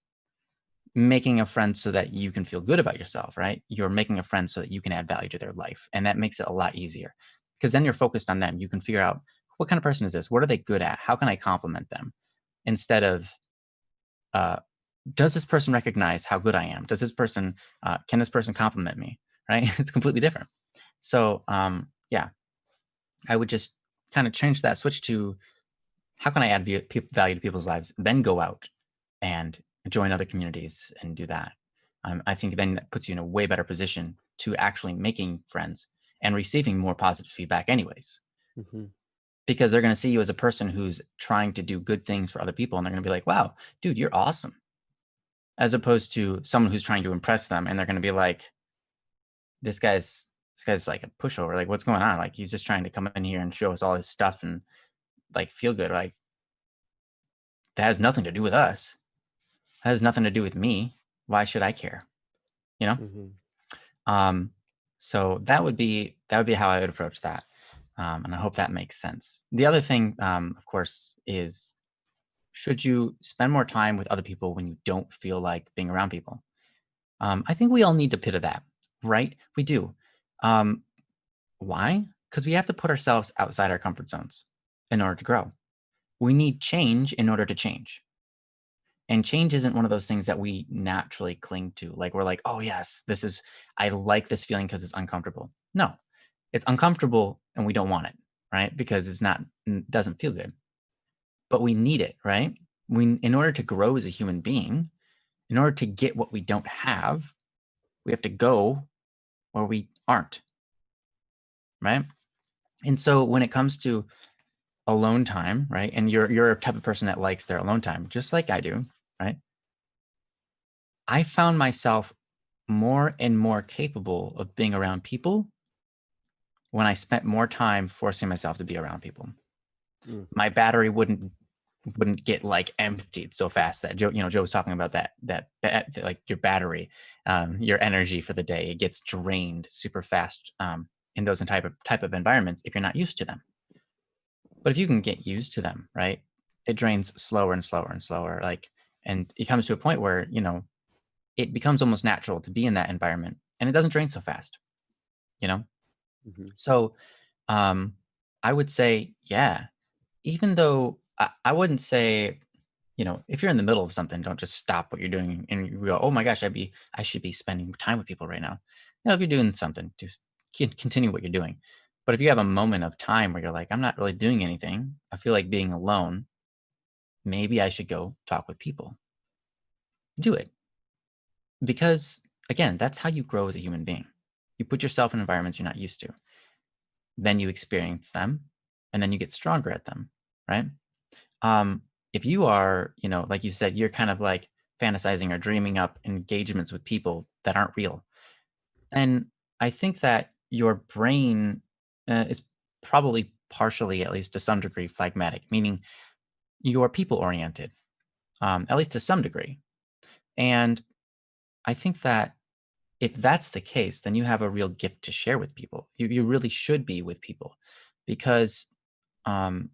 making a friend so that you can feel good about yourself, right? You're making a friend so that you can add value to their life. And that makes it a lot easier because then you're focused on them. You can figure out, what kind of person is this? What are they good at? How can I compliment them? Instead of, does this person recognize how good I am? Does this person, can this person compliment me? Right? It's completely different. So, yeah, I would just kind of change that switch to, how can I add value to people's lives? Then go out and join other communities and do that. I think then that puts you in a way better position to actually making friends and receiving more positive feedback anyways. Mm-hmm. Because they're going to see you as a person who's trying to do good things for other people. And they're going to be like, wow, dude, you're awesome. As opposed to someone who's trying to impress them. And they're going to be like, this guy's like a pushover. Like, what's going on? Like, he's just trying to come in here and show us all his stuff and like feel good. Like, that has nothing to do with us. That has nothing to do with me. Why should I care? You know? Mm-hmm. So that would be how I would approach that. And I hope that makes sense. The other thing, of course, is, should you spend more time with other people when you don't feel like being around people? I think we all need a bit of that, right? We do. Why? Because we have to put ourselves outside our comfort zones in order to grow. We need change in order to change. And change isn't one of those things that we naturally cling to. Like, we're like, oh, yes, I like this feeling because it's uncomfortable. No, it's uncomfortable and we don't want it, right? Because doesn't feel good. But we need it, right? In order to grow as a human being, in order to get what we don't have, we have to go where we aren't, right? And so when it comes to alone time, right? And you're a type of person that likes their alone time, just like I do, right? I found myself more and more capable of being around people when I spent more time forcing myself to be around people. My battery wouldn't get like emptied so fast that Joe was talking about that like your battery, your energy for the day, it gets drained super fast in those type of environments if you're not used to them. But if you can get used to them, right, it drains slower and slower and slower. Like, and it comes to a point where, it becomes almost natural to be in that environment and it doesn't drain so fast, you know? Mm-hmm. So I would say, yeah, even though I wouldn't say, if you're in the middle of something, don't just stop what you're doing and you go, oh my gosh, I should be spending time with people right now. If you're doing something, just continue what you're doing. But if you have a moment of time where you're like, I'm not really doing anything, I feel like being alone, maybe I should go talk with people. Do it. Because again, that's how you grow as a human being. You put yourself in environments you're not used to. Then you experience them and then you get stronger at them, right? If you are, like you said, you're kind of like fantasizing or dreaming up engagements with people that aren't real. And I think that your brain is probably partially, at least to some degree, phlegmatic, meaning you're people oriented, at least to some degree. And I think that if that's the case, then you have a real gift to share with people. You really should be with people because um,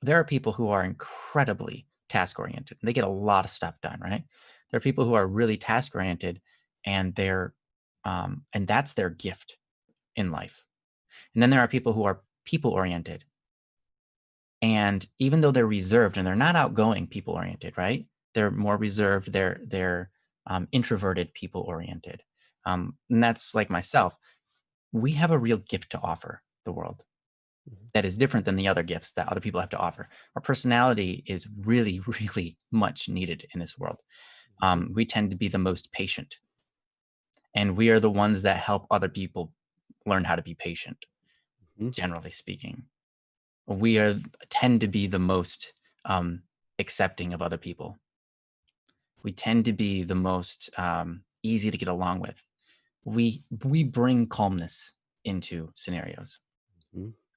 there are people who are incredibly task oriented. They get a lot of stuff done, right? There are people who are really task oriented and and that's their gift in life. And then there are people who are people oriented. And even though they're reserved and they're not outgoing people oriented, right? They're more reserved. They're introverted people oriented. And that's like myself. We have a real gift to offer the world that is different than the other gifts that other people have to offer. Our personality is really, really much needed in this world. We tend to be the most patient, and we are the ones that help other people learn how to be patient. Generally speaking, we tend to be the most accepting of other people. We tend to be the most easy to get along with. We bring calmness into scenarios.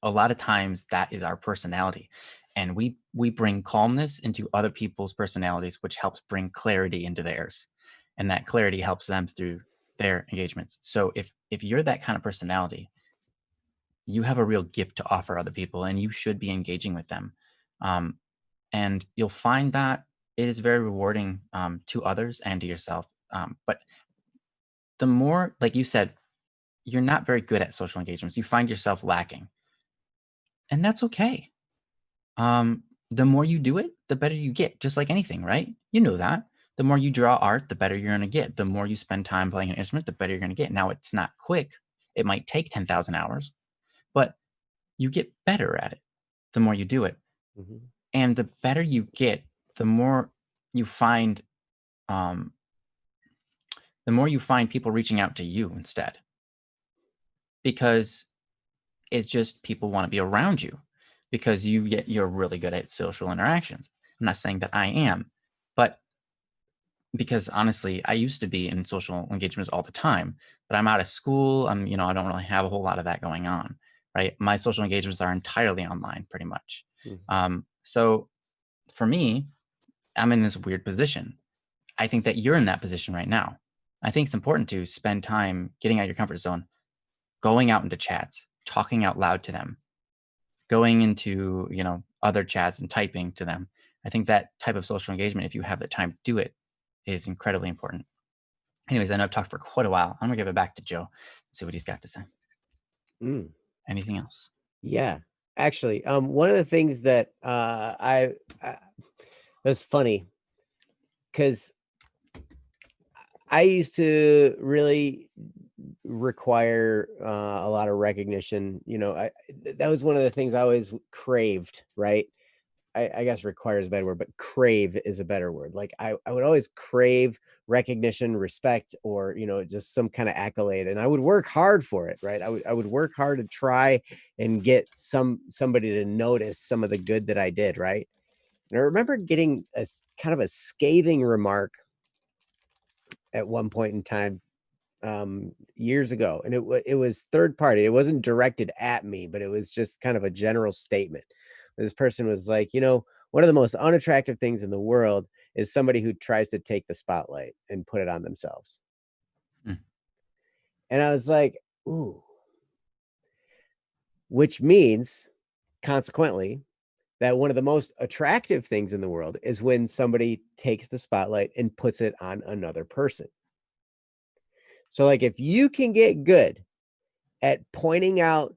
A lot of times that is our personality, and we bring calmness into other people's personalities, which helps bring clarity into theirs, and that clarity helps them through their engagements. So if you're that kind of personality, you have a real gift to offer other people and you should be engaging with them. And you'll find that it is very rewarding to others and to yourself. But the more, like you said, you're not very good at social engagements. You find yourself lacking, and that's okay. The more you do it, the better you get, just like anything, right? You know that. The more you draw art, the better you're going to get. The more you spend time playing an instrument, the better you're going to get. Now, it's not quick. It might take 10,000 hours, but you get better at it the more you do it. Mhm. And the better you get, the more you find um, people reaching out to you instead, because it's just people want to be around you because you're really good at social interactions. I'm not saying that I am, but because honestly, I used to be in social engagements all the time, but I'm out of school. I don't really have a whole lot of that going on, right? My social engagements are entirely online, pretty much. So for me, I'm in this weird position. I think that you're in that position right now. I think it's important to spend time getting out of your comfort zone, going out into chats, talking out loud to them, going into, other chats and typing to them. I think that type of social engagement, if you have the time to do it, is incredibly important. Anyways, I know I've talked for quite a while. I'm gonna give it back to Joe and see what he's got to say. Anything else? Yeah, actually, one of the things that it was funny because I used to really require a lot of recognition. That was one of the things I always craved, right? I guess require is a bad word, but crave is a better word. Like I would always crave recognition, respect, or just some kind of accolade, and I would work hard for it, right? I would work hard to try and get somebody to notice some of the good that I did, right? And I remember getting a kind of a scathing remark at one point in time years ago, and it was third party. It wasn't directed at me, but it was just kind of a general statement. This person was like, one of the most unattractive things in the world is somebody who tries to take the spotlight and put it on themselves. And I was like, ooh, which means consequently that one of the most attractive things in the world is when somebody takes the spotlight and puts it on another person. So like if you can get good at pointing out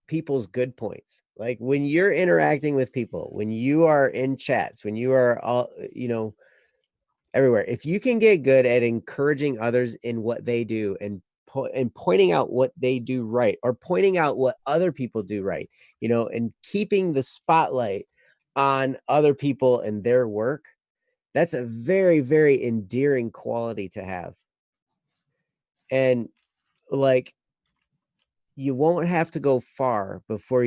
people's good points, like when you're interacting with people, when you are in chats, when you are all everywhere, if you can get good at encouraging others in what they do and pointing out what they do right, or pointing out what other people do right, and keeping the spotlight on other people and their work, that's a very, very endearing quality to have. And like, you won't have to go far before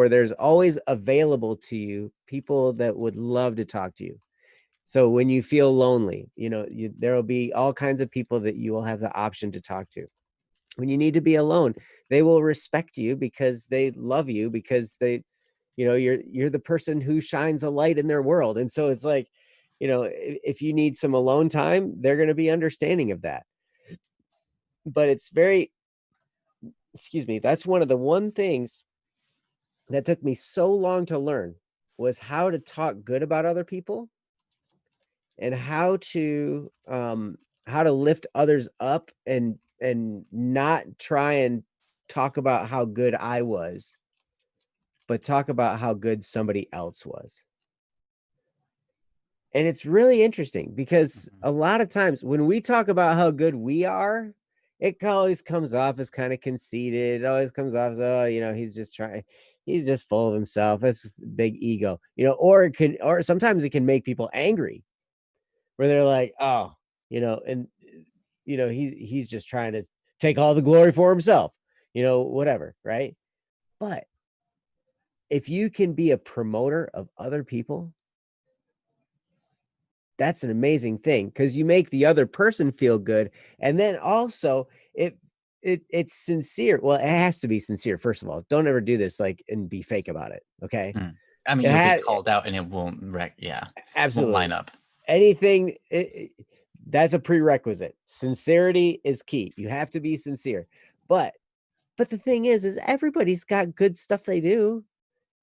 there's always available to you people that would love to talk to you. So when you feel lonely, there will be all kinds of people that you will have the option to talk to. When you need to be alone, they will respect you because they love you, because you're the person who shines a light in their world. And so it's like, if you need some alone time, they're going to be understanding of that. But that's one of the one things that took me so long to learn, was how to talk good about other people, and how to lift others up, and not try and talk about how good I was, but talk about how good somebody else was. And it's really interesting because a lot of times when we talk about how good we are, it always comes off as kind of conceited. It always comes off as, oh, he's just full of himself. That's big ego, or sometimes it can make people angry, where they're like, oh, and he's just trying to take all the glory for himself, whatever, right? But if you can be a promoter of other people, that's an amazing thing, because you make the other person feel good. And then also it's sincere. Well, it has to be sincere. First of all, don't ever do this and be fake about it. Okay. I mean, you'll get called out and it won't absolutely won't line up. Anything, that's a prerequisite. Sincerity is key. You have to be sincere. But the thing is everybody's got good stuff they do.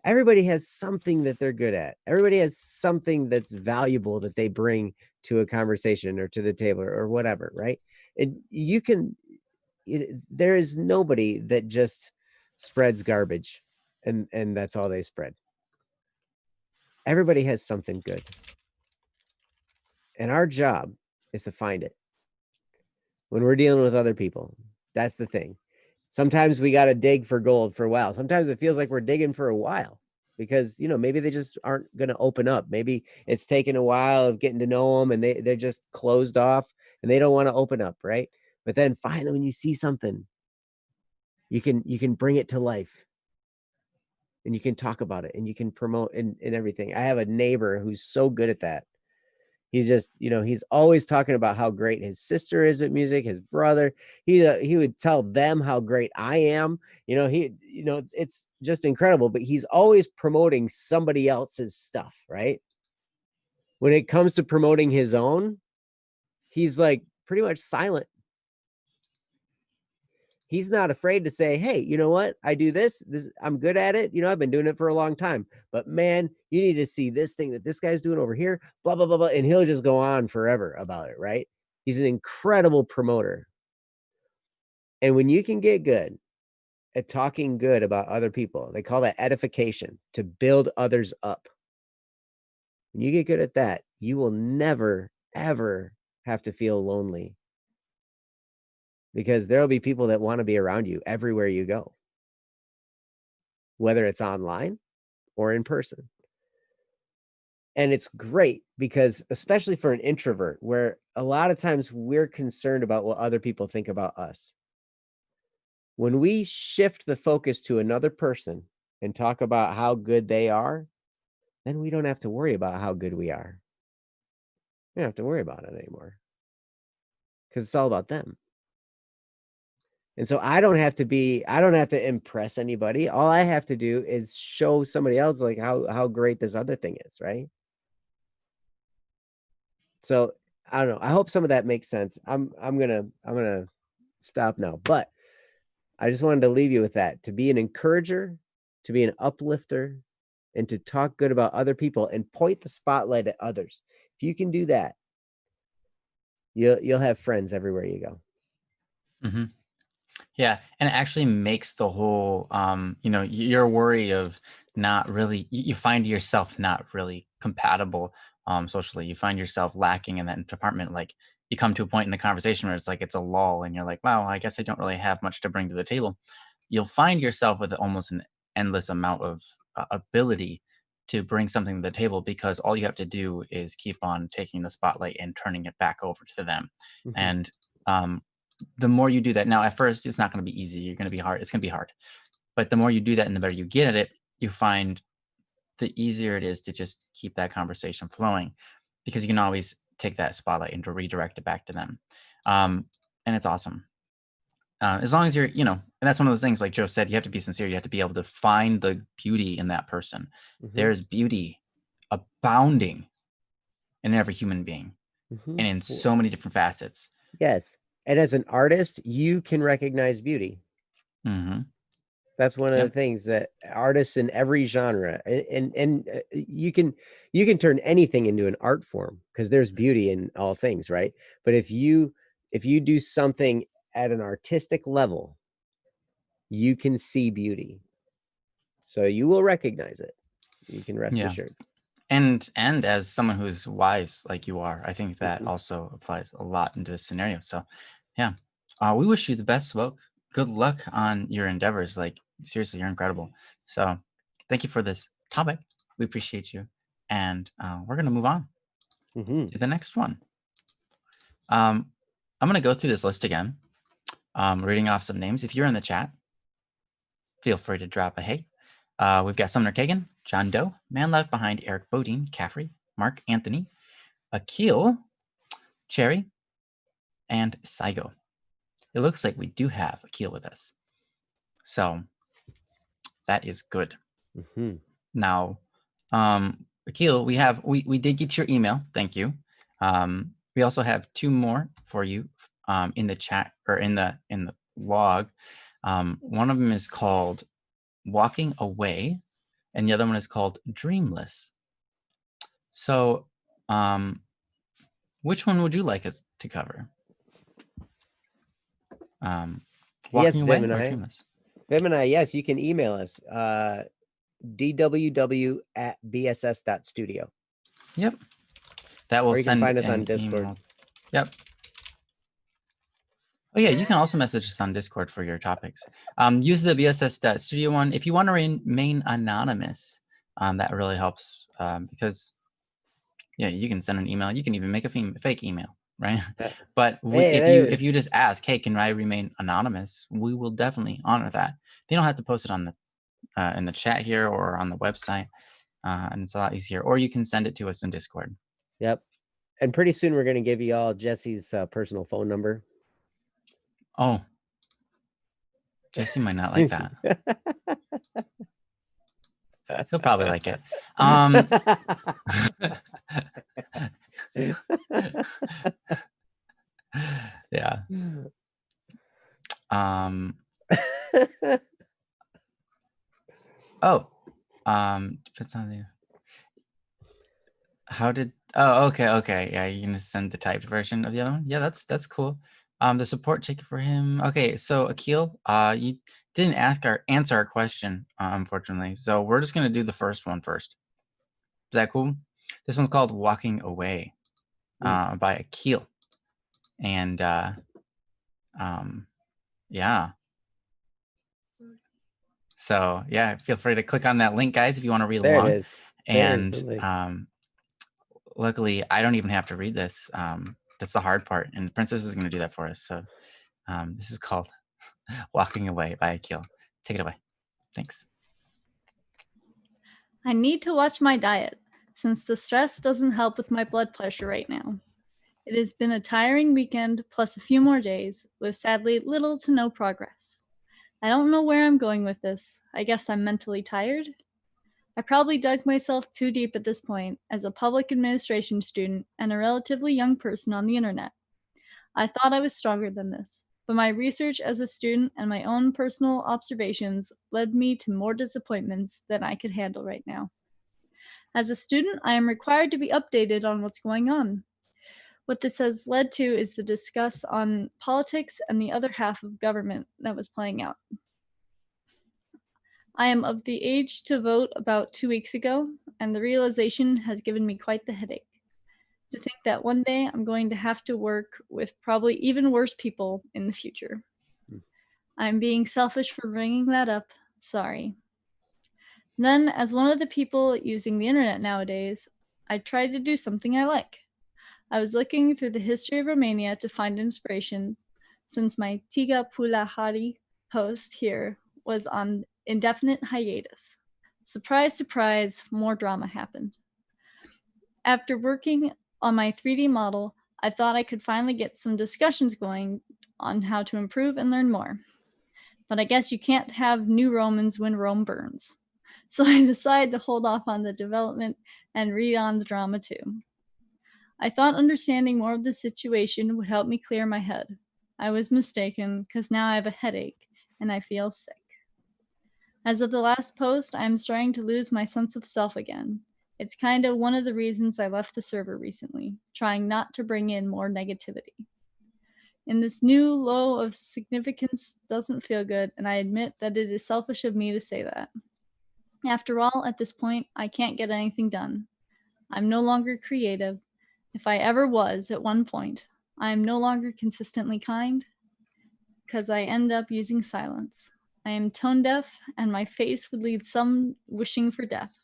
Everybody has something that they're good at. Everybody has something that's valuable that they bring to a conversation or to the table or whatever, right? And you can, there is nobody that just spreads garbage and that's all they spread. Everybody has something good. And our job is to find it when we're dealing with other people. That's the thing. Sometimes we got to dig for gold for a while. Sometimes it feels like we're digging for a while because, maybe they just aren't going to open up. Maybe it's taken a while of getting to know them and they're just closed off and they don't want to open up. Right. But then finally, when you see something, you can bring it to life and you can talk about it and you can promote and everything. I have a neighbor who's so good at that. He's just, he's always talking about how great his sister is at music, his brother. He would tell them how great I am. It's just incredible, but he's always promoting somebody else's stuff, right? When it comes to promoting his own, he's like pretty much silent. He's not afraid to say, hey, you know what? I do this. I'm good at it. I've been doing it for a long time. But man, you need to see this thing that this guy's doing over here, blah, blah, blah, blah. And he'll just go on forever about it, right? He's an incredible promoter. And when you can get good at talking good about other people, they call that edification, to build others up. When you get good at that, you will never, ever have to feel lonely. Because there'll be people that want to be around you everywhere you go, whether it's online or in person. And it's great because, especially for an introvert, where a lot of times we're concerned about what other people think about us. When we shift the focus to another person and talk about how good they are, then we don't have to worry about how good we are. We don't have to worry about it anymore because it's all about them. And so I don't have to impress anybody. All I have to do is show somebody else like how great this other thing is, right? So I don't know. I hope some of that makes sense. I'm gonna stop now. But I just wanted to leave you with that. To be an encourager, to be an uplifter, and to talk good about other people and point the spotlight at others. If you can do that, you'll have friends everywhere you go. Mm-hmm. Yeah, and it actually makes the whole, your worry of not really, you find yourself not really compatible socially. You find yourself lacking in that department. Like you come to a point in the conversation where it's like it's a lull, and you're like, wow, I guess I don't really have much to bring to the table. You'll find yourself with almost an endless amount of ability to bring something to the table because all you have to do is keep on taking the spotlight and turning it back over to them. Mhm. And the more you do that, now at first it's not going to be easy. You're going to be hard. It's going to be hard. But the more you do that and the better you get at it, you find the easier it is to just keep that conversation flowing because you can always take that spotlight and to redirect it back to them. And it's awesome. As long as you're, and that's one of those things, like Joe said, you have to be sincere. You have to be able to find the beauty in that person. Mhm. There's beauty abounding in every human being Mhm. and in so many different facets. Yes. And as an artist, you can recognize beauty. Mm-hmm. That's one of the things that artists in every genre and you can turn anything into an art form because there's beauty in all things, right? But if you do something at an artistic level, you can see beauty. So you will recognize it. You can rest assured. And as someone who's wise like you are, I think that Mhm. also applies a lot into this scenario. So yeah, we wish you the best, Swoke. Good luck on your endeavors. Like seriously, you're incredible. So thank you for this topic. We appreciate you. And we're going to move on Mhm. to the next one. I'm going to go through this list again, reading off some names. If you're in the chat, feel free to drop a hey. We've got Sumner Kagan, John Doe, Man Left Behind, Eric Bodine, Caffrey, Mark Anthony, Akil, Cherry, and Saigo. It looks like we do have Akil with us. So that is good. Mhm. Now, Akil, we did get your email. Thank you. We also have two more for you in the chat or in the log. One of them is called Walking Away, and the other one is called Dreamless. So, which one would you like us to cover? Walking Away or Dreamless? Vim and I, yes, you can email us. dww@bss.studio. Yep. That will or you send can find us an on Discord. email. Yep. Oh yeah, you can also message us on Discord for your topics. Use the bss.studio one. If you want to remain anonymous, that really helps because yeah, you can send an email. You can even make a fake email, right? But if you just ask, hey, can I remain anonymous? We will definitely honor that. They don't have to post it on the in the chat here or on the website, and it's a lot easier. Or you can send it to us in Discord. Yep. And pretty soon we're going to give you all Jesse's personal phone number. Oh, Jesse might not like that. He'll probably like it. Yeah. Depends on the. How did? Oh, okay. Yeah, you're gonna send the typed version of the other one. Yeah, that's cool. The support ticket for him. Okay, so Akil, you didn't answer our question, unfortunately. So we're just gonna do the first one first. Is that cool? This one's called "Walking Away," by Akil, and yeah. So yeah, feel free to click on that link, guys, if you want to read along. There it is. And luckily, I don't even have to read this. That's the hard part, and Princess is going to do that for us. So this is called "Walking Away" by Akil. Take it away. Thanks. I need to watch my diet since the stress doesn't help with my blood pressure right now. It has been a tiring weekend plus a few more days with sadly little to no progress. I don't know where I'm going with this. I guess I'm mentally tired. I probably dug myself too deep at this point as a public administration student and a relatively young person on the internet. I thought I was stronger than this, but my research as a student and my own personal observations led me to more disappointments than I could handle right now. As a student, I am required to be updated on what's going on. What this has led to is the discuss on politics and the other half of government that was playing out. I am of the age to vote about 2 weeks ago, and the realization has given me quite the headache. To think that one day I'm going to have to work with probably even worse people in the future. I'm being selfish for bringing that up. Sorry. Then, as one of the people using the internet nowadays, I tried to do something I like. I was looking through the history of Romania to find inspiration, since my Tiga Pula Hari post here was on indefinite hiatus. Surprise, surprise, more drama happened. After working on my 3D model, I thought I could finally get some discussions going on how to improve and learn more. But I guess you can't have new Romans when Rome burns. So I decided to hold off on the development and read on the drama too. I thought understanding more of the situation would help me clear my head. I was mistaken, because now I have a headache and I feel sick. As of the last post, I am starting to lose my sense of self again. It's kind of one of the reasons I left the server recently, trying not to bring in more negativity. In this new low of significance doesn't feel good, and I admit that it is selfish of me to say that. After all, at this point, I can't get anything done. I'm no longer creative. If I ever was at one point, I am no longer consistently kind, because I end up using silence. I am tone deaf, and my face would lead some wishing for death.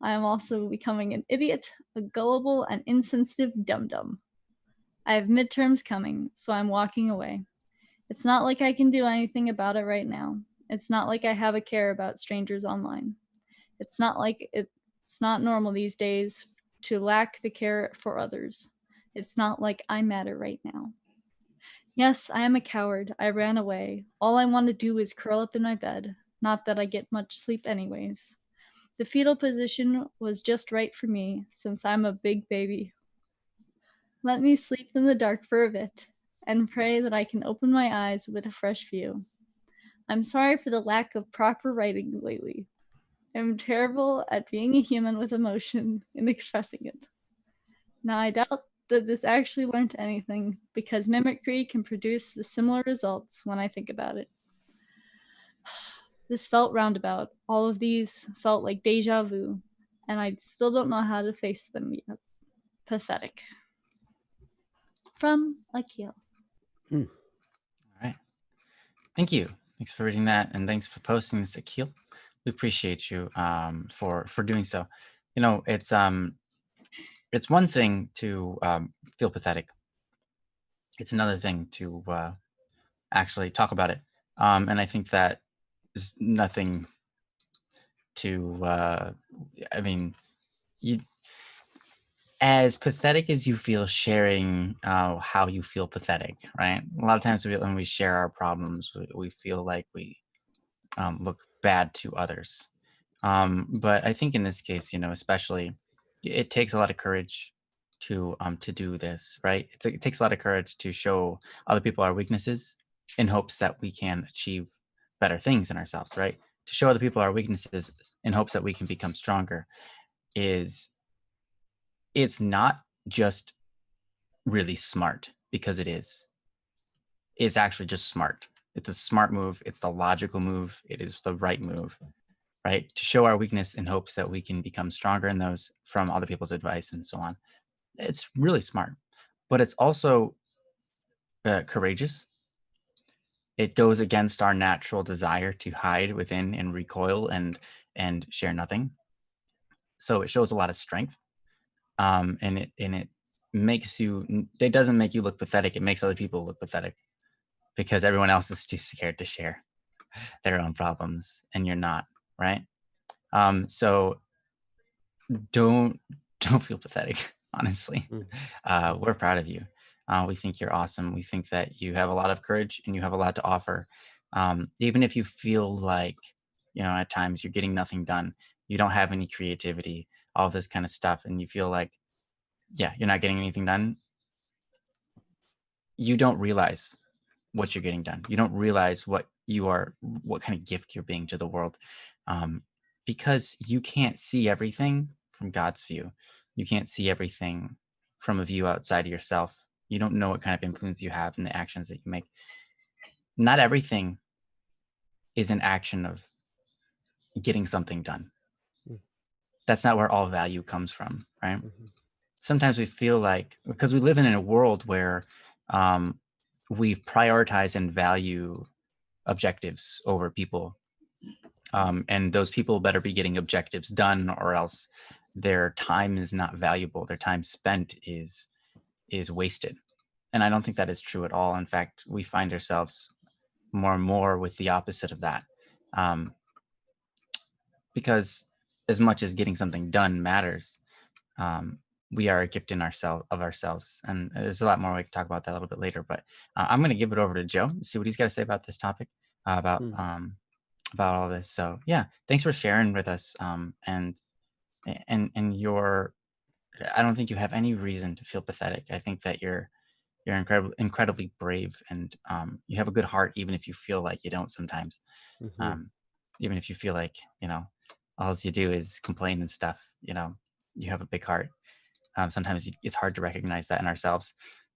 I am also becoming an idiot, a gullible and insensitive dum-dum. I have midterms coming, so I'm walking away. It's not like I can do anything about it right now. It's not like I have a care about strangers online. It's not like it's not normal these days to lack the care for others. It's not like I matter right now. Yes, I am a coward. I ran away. All I want to do is curl up in my bed. Not that I get much sleep anyways. The fetal position was just right for me, since I'm a big baby. Let me sleep in the dark for a bit, and pray that I can open my eyes with a fresh view. I'm sorry for the lack of proper writing lately. I'm terrible at being a human with emotion and expressing it. Now, I doubt that this actually learned anything, because mimicry can produce the similar results when I think about it. This felt roundabout. All of these felt like deja vu, and I still don't know how to face them yet. Pathetic. From Akil. All right. Thank you. Thanks for reading that, and thanks for posting this, Akil. We appreciate you for doing so. You know, it's one thing to feel pathetic. It's another thing to actually talk about it. And I think that is nothing to. I mean, you, as pathetic as you feel sharing how you feel pathetic, right? A lot of times when we share our problems, we feel like we look bad to others. But I think in this case, you know, especially, it takes a lot of courage to do this, right? It takes a lot of courage to show other people our weaknesses in hopes that we can achieve better things in ourselves, right? To show other people our weaknesses in hopes that we can become stronger is it's not just really smart, because it is. It's actually just smart. It's a smart move. It's the logical move. It is the right move, right? To show our weakness in hopes that we can become stronger in those from other people's advice and so on. It's really smart, but it's also courageous. It goes against our natural desire to hide within and recoil and share nothing. So it shows a lot of strength, and it makes you. It doesn't make you look pathetic. It makes other people look pathetic, because everyone else is too scared to share their own problems, and you're not, right? So don't feel pathetic. Honestly, we're proud of you. We think you're awesome. We think that you have a lot of courage and you have a lot to offer. Even if you feel like, you know, at times you're getting nothing done, you don't have any creativity, all this kind of stuff, and you feel like, yeah, you're not getting anything done. You don't realize what you're getting done. You don't realize what kind of gift you're being to the world, because you can't see everything from God's view. You can't see everything from a view outside of yourself. You don't know what kind of influence you have in the actions that you make. Not everything is an action of getting something done. That's not where all value comes from, right? Sometimes we feel like, because we live in a world where we prioritize and value objectives over people, and those people better be getting objectives done, or else their time is not valuable. Their time spent is wasted. And I don't think that is true at all. In fact, we find ourselves more and more with the opposite of that, because as much as getting something done matters, we are a gift in ourselves. And there's a lot more. We can talk about that a little bit later, but I'm going to give it over to Joe and see what he's got to say about this topic, about all this. So yeah, thanks for sharing with us. And your, I don't think you have any reason to feel pathetic. I think that you're incredibly brave, and you have a good heart, even if you feel like you don't sometimes. Even if you feel like, you know, all you do is complain and stuff, you know, you have a big heart. Sometimes it's hard to recognize that in ourselves,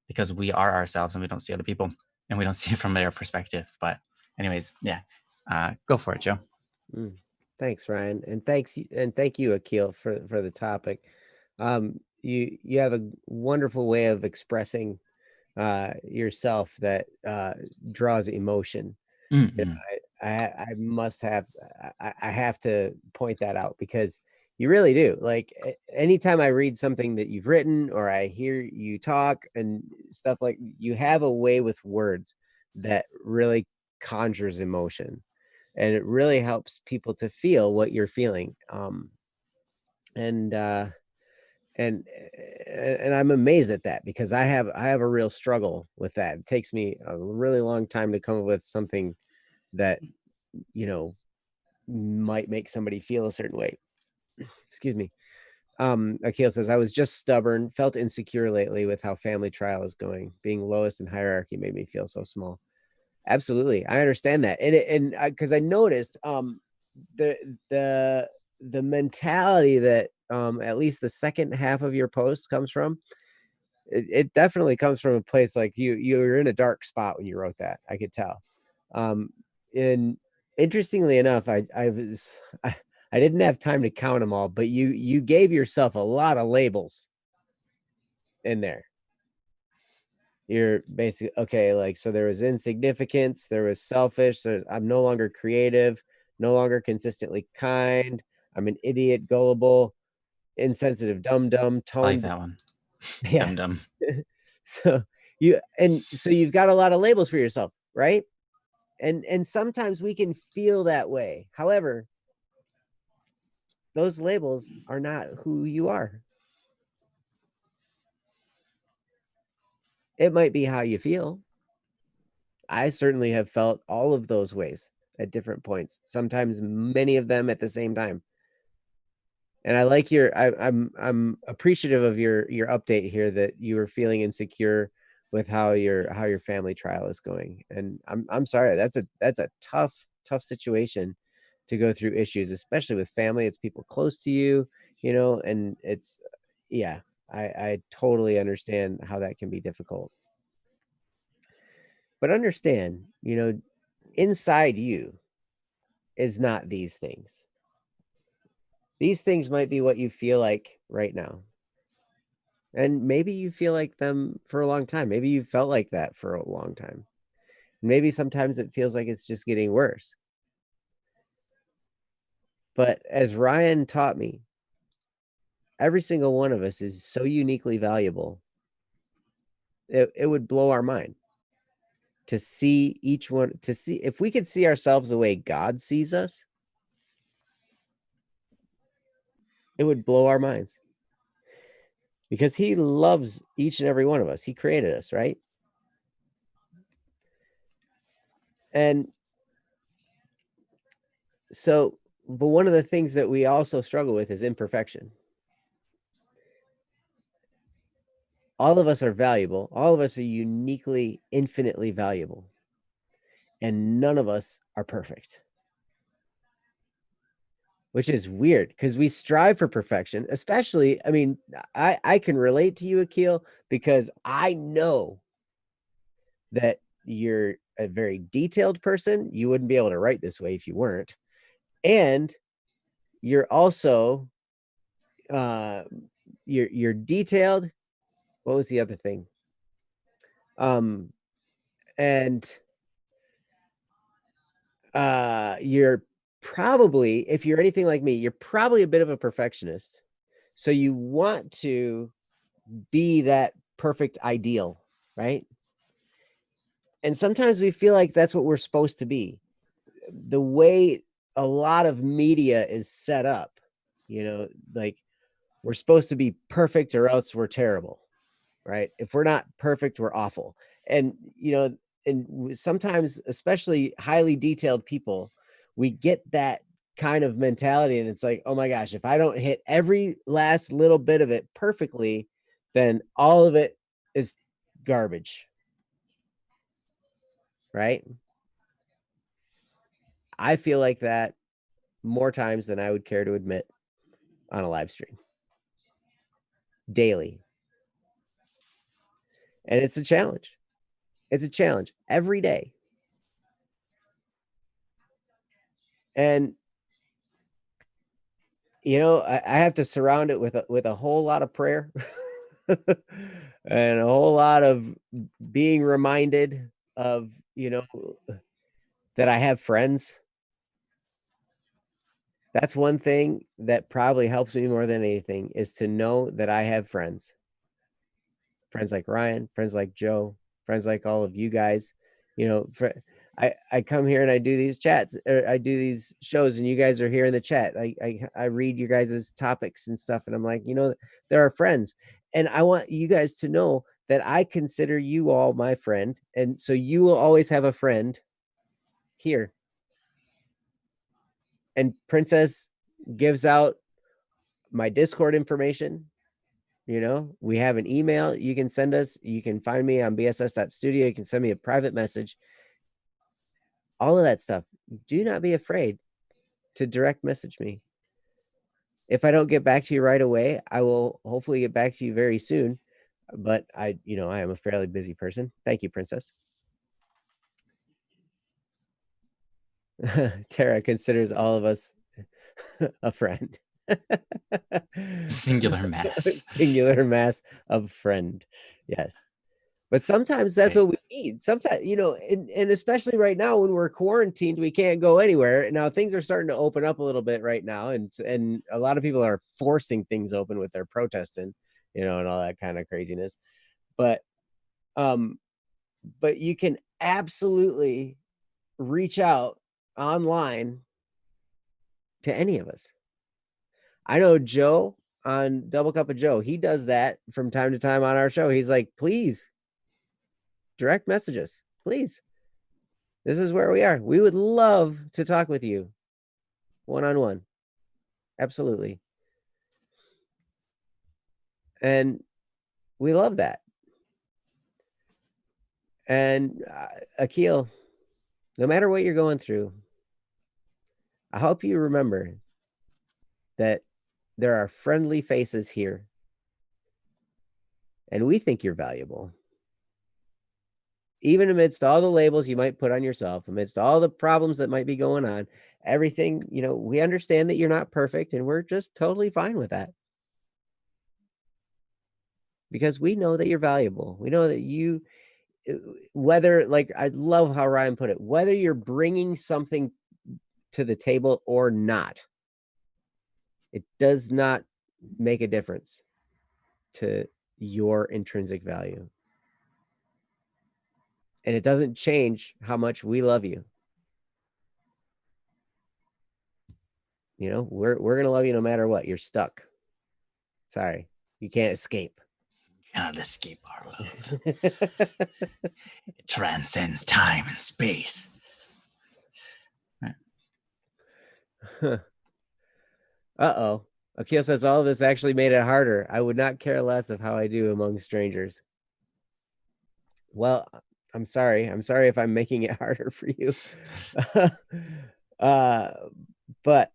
because we are ourselves and we don't see other people, and we don't see it from their perspective. But anyways, yeah, go for it, Joe. Thanks, Ryan, and thank you, Akil, for the topic. You have a wonderful way of expressing yourself that draws emotion. You know, I must have I have to point that out, because you really do. Like anytime I read something that you've written, or I hear you talk and stuff, like, you have a way with words that really conjures emotion, and it really helps people to feel what you're feeling. And and I'm amazed at that, because I have a real struggle with that. It takes me a really long time to come up with something that, you know, might make somebody feel a certain way. Excuse me. Akil says, I was just stubborn, felt insecure lately with how family trial is going. Being lowest in hierarchy made me feel so small. Absolutely. I understand that. And because I noticed the the mentality that at least the second half of your post comes from, it definitely comes from a place like you're in a dark spot when you wrote that. I could tell. And interestingly enough, I didn't have time to count them all, but you gave yourself a lot of labels in there. You're basically okay, like, so there was insignificance, there was selfish, I'm no longer creative, no longer consistently kind, I'm an idiot, gullible, insensitive, dumb, I tone. like that one. Yeah. Dumb. So you've got a lot of labels for yourself, right? And sometimes we can feel that way. However, those labels are not who you are. It might be how you feel. I certainly have felt all of those ways at different points, sometimes many of them at the same time. And I like I'm appreciative of your update here that you were feeling insecure with how your family trial is going. And I'm sorry, that's a tough situation to go through issues, especially with family. It's people close to you, and it's, yeah, I totally understand how that can be difficult. But understand, inside you is not these things. These things might be what you feel like right now. And maybe you feel like them for a long time. Maybe you felt like that for a long time. Maybe sometimes it feels like it's just getting worse. But as Ryan taught me, every single one of us is so uniquely valuable. It would blow our mind to see each one, to see if we could see ourselves the way God sees us. It would blow our minds because he loves each and every one of us. He created us, right? And so, but one of the things that we also struggle with is imperfection. All of us are valuable. All of us are uniquely, infinitely valuable. And none of us are perfect. Which is weird because we strive for perfection, especially, I mean, I can relate to you, Akil, because I know that you're a very detailed person. You wouldn't be able to write this way if you weren't. And you're also you're detailed. What was the other thing? And you're probably, if you're anything like me, you're probably a bit of a perfectionist. So you want to be that perfect ideal, right? And sometimes we feel like that's what we're supposed to be. The way a lot of media is set up, like we're supposed to be perfect or else we're terrible, right? If we're not perfect, we're awful. And, and sometimes, especially highly detailed people, we get that kind of mentality. And it's like, oh my gosh, if I don't hit every last little bit of it perfectly, then all of it is garbage. Right? I feel like that more times than I would care to admit on a live stream daily. And it's a challenge. It's a challenge every day. And I have to surround it with a whole lot of prayer and a whole lot of being reminded of, that I have friends. That's one thing that probably helps me more than anything, is to know that I have friends. Friends like Ryan, friends like Joe, friends like all of you guys. I come here and I do these chats, or I do these shows, and you guys are here in the chat. I read your guys' topics and stuff, and I'm like, there are friends, and I want you guys to know that I consider you all my friend, and so you will always have a friend here. And Princess gives out my Discord information. We have an email you can send us. You can find me on bss.studio. You can send me a private message. All of that stuff. Do not be afraid to direct message me. If I don't get back to you right away, I will hopefully get back to you very soon. But I am a fairly busy person. Thank you, Princess. Tara considers all of us a friend. Singular mass. Singular mass of friend. Yes. But sometimes that's Right. what we need. Sometimes, and especially right now when we're quarantined, we can't go anywhere. Now things are starting to open up a little bit right now, and a lot of people are forcing things open with their protesting, and all that kind of craziness. But you can absolutely reach out online to any of us. I know Joe on Double Cup of Joe, he does that from time to time on our show. He's like, please direct messages, please. This is where we are. We would love to talk with you one-on-one. Absolutely. And we love that. And Akil, no matter what you're going through, I hope you remember that there are friendly faces here. And we think you're valuable. Even amidst all the labels you might put on yourself, amidst all the problems that might be going on, everything, we understand that you're not perfect, and we're just totally fine with that. Because we know that you're valuable. We know that whether, like, I love how Ryan put it, whether you're bringing something to the table or not, it does not make a difference to your intrinsic value. And it doesn't change how much we love you. We're going to love you no matter what. You're stuck. Sorry. You can't escape. You cannot escape our love. It transcends time and space. Uh-oh. Akil says all of this actually made it harder. I would not care less of how I do among strangers. Well, I'm sorry. I'm sorry if I'm making it harder for you. But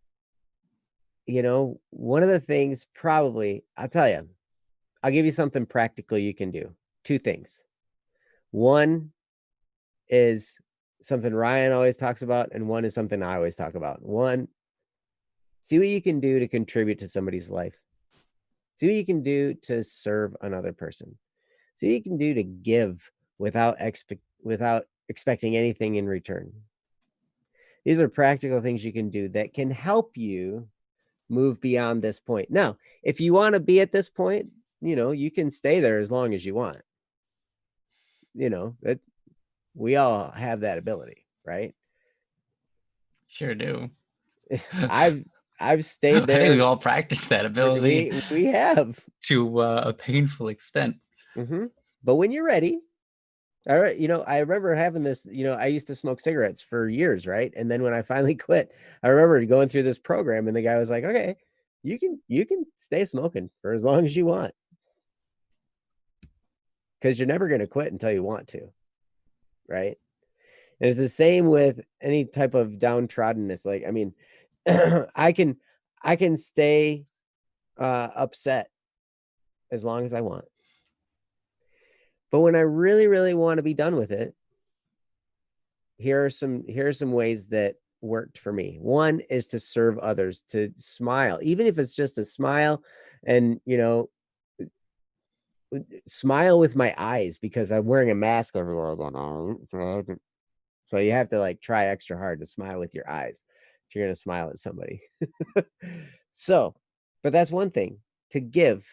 one of the things probably, I'll tell you, I'll give you something practical you can do. 2 things. One is something Ryan always talks about, and one is something I always talk about. One, see what you can do to contribute to somebody's life. See what you can do to serve another person. See what you can do to give without expecting anything in return. These are practical things you can do that can help you move beyond this point. Now, if you want to be at this point, you can stay there as long as you want. That we all have that ability, right? Sure do. I've stayed there. I think we all practice that ability. We have to a painful extent. Mm-hmm. But when you're ready, all right. I remember having this. I used to smoke cigarettes for years, right? And then when I finally quit, I remember going through this program, and the guy was like, "Okay, you can stay smoking for as long as you want, because you're never going to quit until you want to, right?" And it's the same with any type of downtroddenness. Like, I mean, I can stay upset as long as I want. But when I really, really want to be done with it, here are some ways that worked for me. One is to serve others, to smile, even if it's just a smile, and smile with my eyes, because I'm wearing a mask everywhere going on. So you have to like try extra hard to smile with your eyes if you're going to smile at somebody. So, but that's one thing, to give.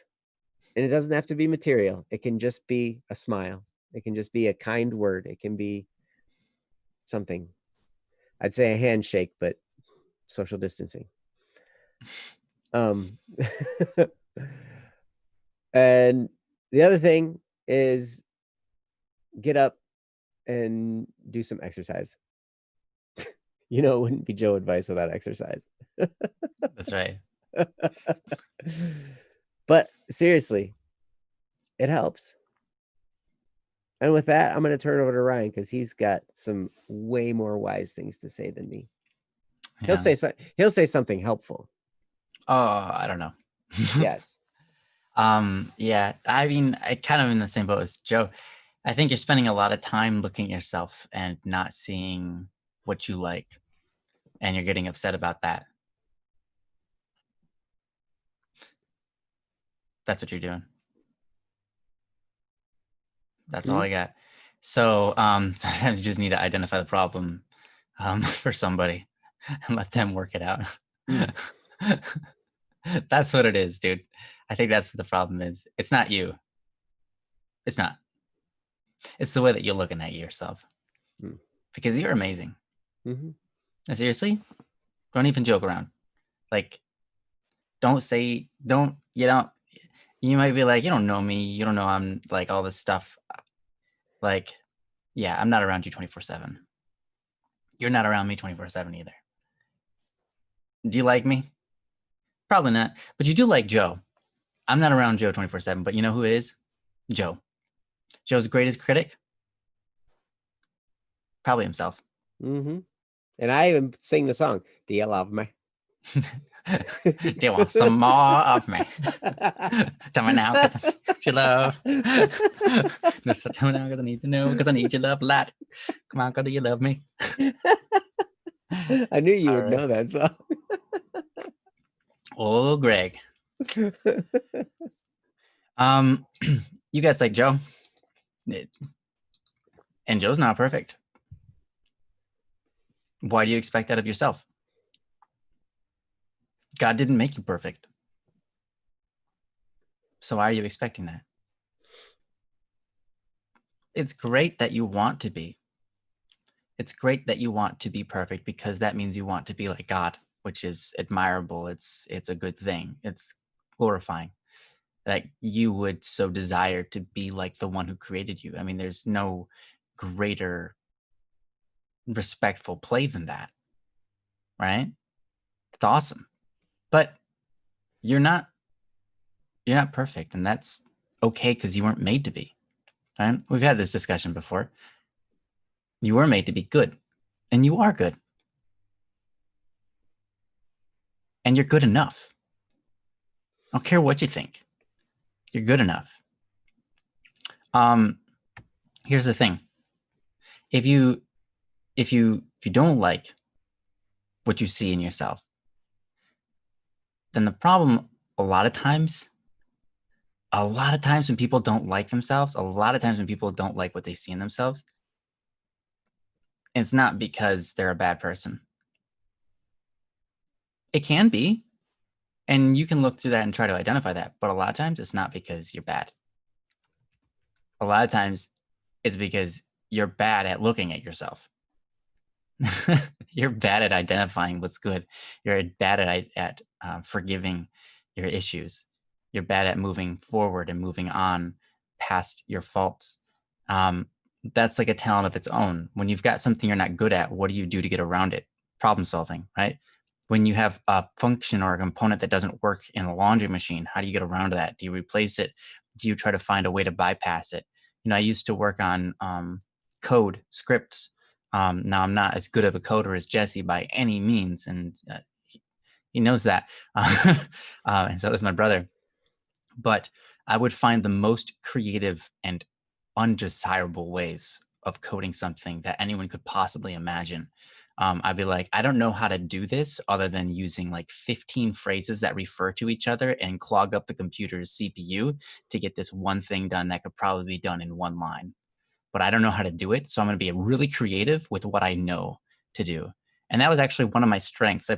And it doesn't have to be material. It can just be a smile. It can just be a kind word. It can be something. I'd say a handshake, but social distancing. And the other thing is get up and do some exercise. It wouldn't be Joe advice without exercise. That's right. But seriously, it helps. And with that, I'm going to turn it over to Ryan, because he's got some way more wise things to say than me. Yeah. He'll say something helpful. Oh, I don't know. Yes. Yeah, I mean, I kind of in the same boat as Joe. I think you're spending a lot of time looking at yourself and not seeing what you like, and you're getting upset about that. That's what you're doing. That's all I got. So sometimes you just need to identify the problem for somebody and let them work it out. That's what it is, dude. I think that's what the problem is. It's not you. It's not. It's the way that you're looking at yourself. Because you're amazing. Seriously, don't even joke around. Like, don't say, don't, you know, you might be like, you don't know me. You don't know I'm like all this stuff. Like, yeah, I'm not around you 24/7. You're not around me 24/7 either. Do you like me? Probably not. But you do like Joe. I'm not around Joe 24/7, but you know who is? Joe. Joe's greatest critic? Probably himself. And I even sing the song, Do You Love Me? Do you want some more of me? Tell me now, because I need your love. Just tell me now, because I need to know, because I need your love a lot. Come on, God, do you love me? I knew you would know that song. Oh, Greg. You guys like Joe? And Joe's not perfect. Why do you expect that of yourself? God didn't make you perfect. So why are you expecting that? It's great that you want to be. It's great that you want to be perfect because that means you want to be like God, which is admirable. It's a good thing. It's glorifying that you would so desire to be like the one who created you. I mean, there's no greater respectful play than that, right? It's awesome. But you're not perfect, and that's okay because you weren't made to be. Right? We've had this discussion before. You were made to be good, and you are good. And you're good enough. I don't care what you think. You're good enough. Here's the thing. If you don't like what you see in yourself, then the problem a lot of times when people don't like themselves, a lot of times when people don't like what they see in themselves, it's not because they're a bad person. It can be, and you can look through that and try to identify that, but a lot of times it's not because you're bad. A lot of times it's because you're bad at looking at yourself. You're bad at identifying what's good. You're bad at forgiving your issues. You're bad at moving forward and moving on past your faults. That's like a talent of its own. When you've got something you're not good at, what do you do to get around it? Problem solving, right? When you have a function or a component that doesn't work in a laundry machine, how do you get around that? Do you replace it? Do you try to find a way to bypass it? You know, I used to work on code scripts. Now I'm not as good of a coder as Jesse by any means, and he knows that, and so does my brother. But I would find the most creative and undesirable ways of coding something that anyone could possibly imagine. I'd be like, I don't know how to do this other than using like 15 phrases that refer to each other and clog up the computer's CPU to get this one thing done that could probably be done in one line. But I don't know how to do it. So I'm going to be really creative with what I know to do. And that was actually one of my strengths. I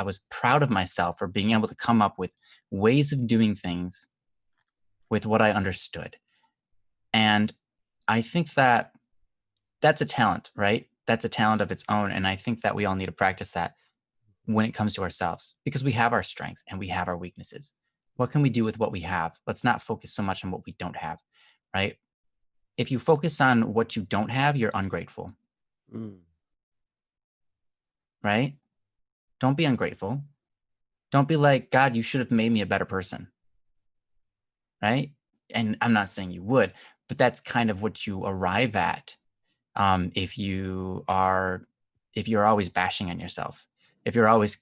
was proud of myself for being able to come up with ways of doing things with what I understood. And I think that that's a talent, right? That's a talent of its own. And I think that we all need to practice that when it comes to ourselves, because we have our strengths and we have our weaknesses. What can we do with what we have? Let's not focus so much on what we don't have, right? If you focus on what you don't have, you're ungrateful. Right? Don't be ungrateful. Don't be like, God, you should have made me a better person. Right? And I'm not saying you would, but that's kind of what you arrive at if you're always bashing on yourself, if you're always,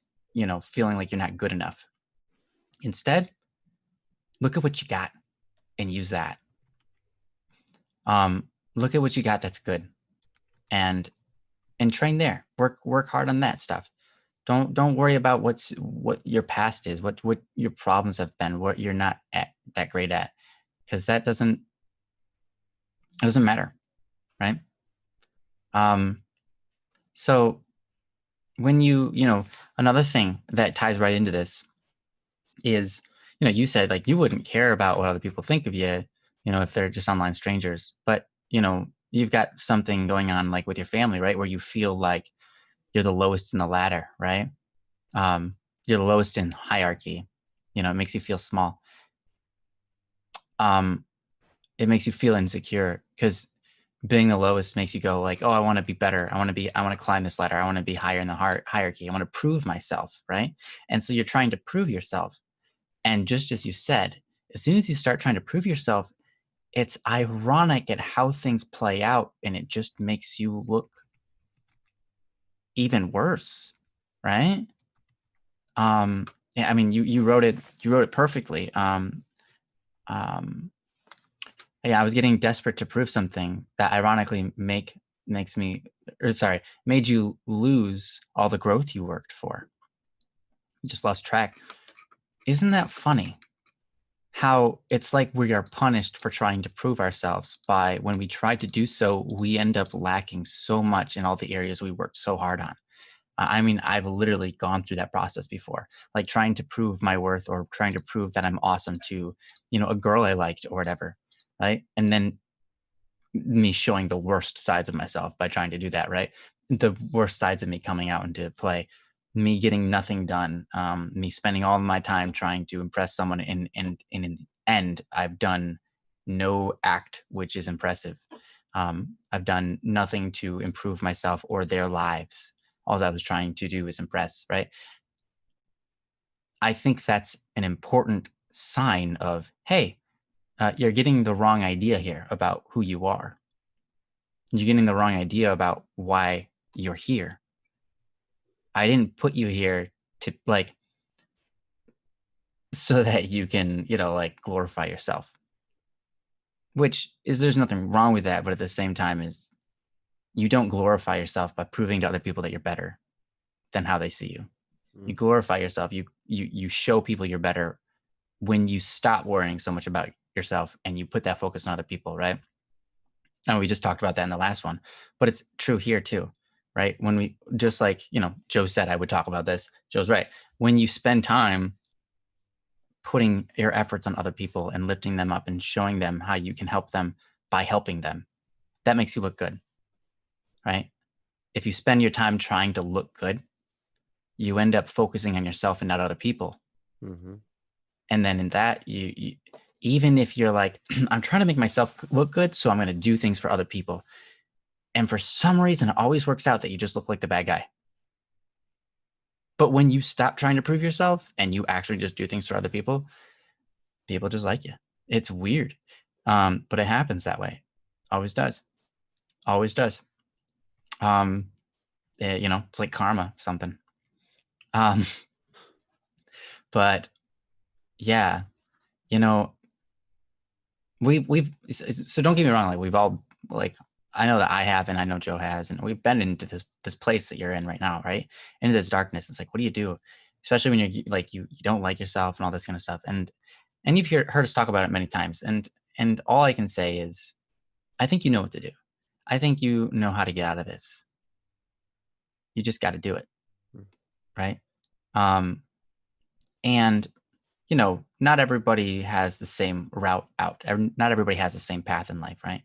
feeling like you're not good enough. Instead, look at what you got and use that. Look at what you got that's good, and train there. Work hard on that stuff. Don't worry about what your past is, what your problems have been, what you're not that great at, because that doesn't matter, right? So when you another thing that ties right into this is, you said like you wouldn't care about what other people think of you, if they're just online strangers, but you've got something going on like with your family, right, where you feel like you're the lowest in the ladder, right? You're the lowest in hierarchy. It makes you feel small. It makes you feel insecure because being the lowest makes you go like, oh, I want to be better. I want to climb this ladder. I want to be higher in the hierarchy. I want to prove myself, right? And so you're trying to prove yourself. And just as you said, as soon as you start trying to prove yourself, it's ironic at how things play out, and it just makes you look even worse, right? Yeah, I mean, you wrote it perfectly. Yeah, I was getting desperate to prove something that ironically made you lose all the growth you worked for. You just lost track. Isn't that funny? How it's like we are punished for trying to prove ourselves by when we try to do so, we end up lacking so much in all the areas we worked so hard on. I mean, I've literally gone through that process before, like trying to prove my worth or trying to prove that I'm awesome to, a girl I liked or whatever, right? And then me showing the worst sides of myself by trying to do that, right? The worst sides of me coming out into play, me getting nothing done, me spending all of my time trying to impress someone, and in the end, I've done no act which is impressive. I've done nothing to improve myself or their lives. All I was trying to do is impress, right? I think that's an important sign of, hey, you're getting the wrong idea here about who you are. You're getting the wrong idea about why you're here. I didn't put you here to like so that you can, like glorify yourself. Which is, there's nothing wrong with that, but at the same time is you don't glorify yourself by proving to other people that you're better than how they see you. You glorify yourself. You show people you're better when you stop worrying so much about yourself and you put that focus on other people, right? And we just talked about that in the last one, but it's true here too, right? When we just like, Joe said, I would talk about this. Joe's right. When you spend time putting your efforts on other people and lifting them up and showing them how you can help them by helping them, that makes you look good, right? If you spend your time trying to look good, you end up focusing on yourself and not other people. Mm-hmm. And then in that, you even if you're like, I'm trying to make myself look good, so I'm going to do things for other people. And for some reason, it always works out that you just look like the bad guy. But when you stop trying to prove yourself and you actually just do things for other people, people just like you. It's weird. But it happens that way. Always does. Always does. It's like karma, something. But yeah, we've so don't get me wrong, like we've all, like, I know that I have, and I know Joe has, and we've been into this place that you're in right now, right? Into this darkness. It's like, what do you do? Especially when you're like, you don't like yourself and all this kind of stuff. And you've heard us talk about it many times. And all I can say is, I think you know what to do. I think you know how to get out of this. You just got to do it. Right. And not everybody has the same route out. Not everybody has the same path in life, right?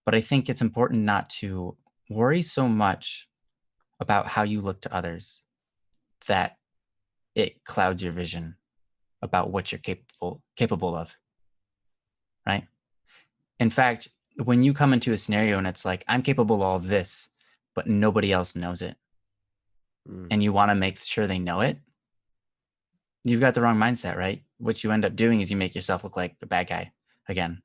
But I think it's important not to worry so much about how you look to others that it clouds your vision about what you're capable of, right? In fact, when you come into a scenario and it's like, I'm capable of all of this, but nobody else knows it, and you want to make sure they know it, you've got the wrong mindset, right? What you end up doing is you make yourself look like a bad guy again.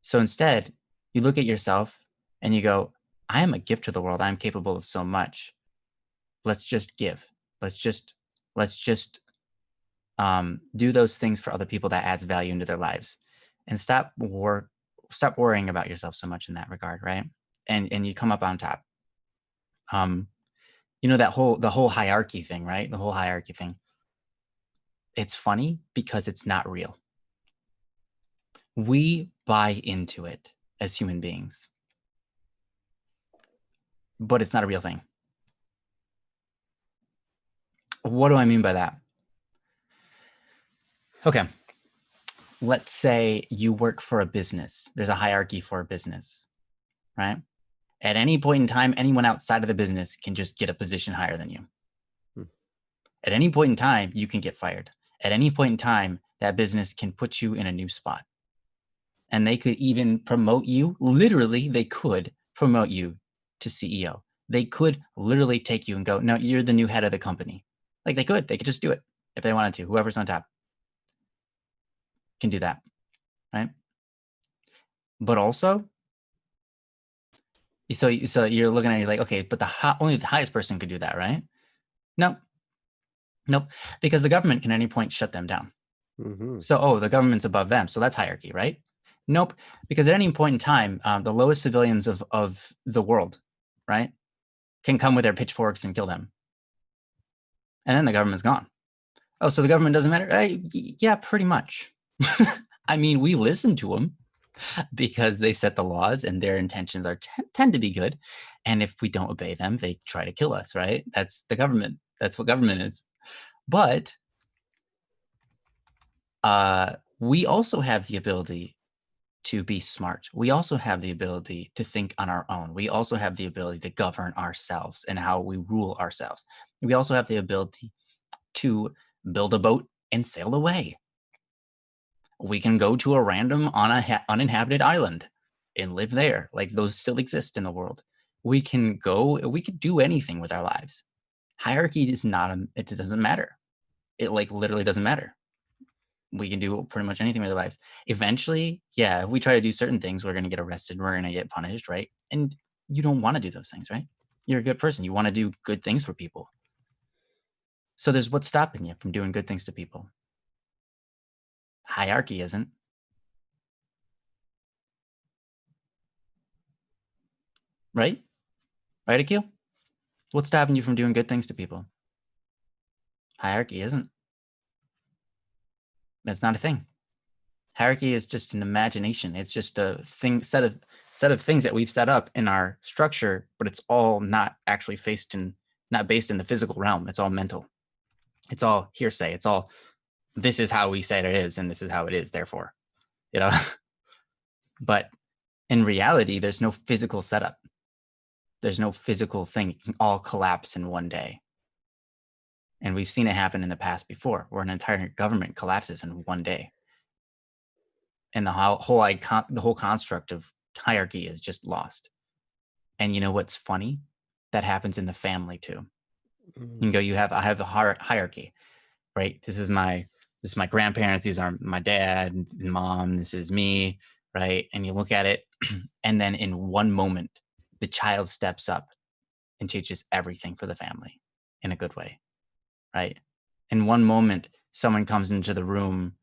So instead, you look at yourself and you go, I am a gift to the world. I'm capable of so much. Let's just give. Let's just Do those things for other people that adds value into their lives, and stop worrying about yourself so much in that regard, right? And you come up on top. The whole hierarchy thing, right? The whole hierarchy thing. It's funny because it's not real. We buy into it as human beings, but it's not a real thing. What do I mean by that? Okay. Let's say you work for a business. There's a hierarchy for a business, right? At any point in time, anyone outside of the business can just get a position higher than you. At any point in time, you can get fired. At any point in time, that business can put you in a new spot. And they could even promote you. Literally, they could promote you to CEO. They could literally take you and go, no, you're the new head of the company. Like they could just do it if they wanted to. Whoever's on top can do that, right? But also, so you're looking at it, you're like, okay, but only the highest person could do that, right? Nope. Because the government can at any point shut them down. So, the government's above them, so that's hierarchy, right? Nope. Because at any point in time, the lowest civilians of the world, right, can come with their pitchforks and kill them, and then the government's gone. Oh, so the government doesn't matter? Yeah, pretty much. I mean, we listen to them because they set the laws and their intentions tend to be good. And if we don't obey them, they try to kill us, right? That's the government. That's what government is. But we also have the ability to be smart. We also have the ability to think on our own. We also have the ability to govern ourselves and how we rule ourselves. We also have the ability to build a boat and sail away. We can go to a random uninhabited island and live there. Like those still exist in the world. We could do anything with our lives. Hierarchy is it doesn't matter. It like literally doesn't matter. We can do pretty much anything with our lives. Eventually, yeah, if we try to do certain things, we're going to get arrested. We're going to get punished, right? And you don't want to do those things, right? You're a good person. You want to do good things for people. So there's what's stopping you from doing good things to people. Hierarchy isn't. Right? Right, Akil? What's stopping you from doing good things to people? Hierarchy isn't. That's not a thing. Hierarchy is just an imagination. It's just a set of things that we've set up in our structure, but it's all not actually not based in the physical realm. It's all mental. It's all hearsay. It's all, this is how we say it is, and this is how it is, therefore. But in reality, there's no physical setup. There's no physical thing. It can all collapse in one day. And we've seen it happen in the past before, where an entire government collapses in one day. And the whole construct of hierarchy is just lost. And you know what's funny? That happens in the family too. You can go, I have a hierarchy, right? This is my grandparents. These are my dad and mom. This is me, right? And you look at it, and then in one moment, the child steps up and changes everything for the family in a good way, right? In one moment, someone comes into the room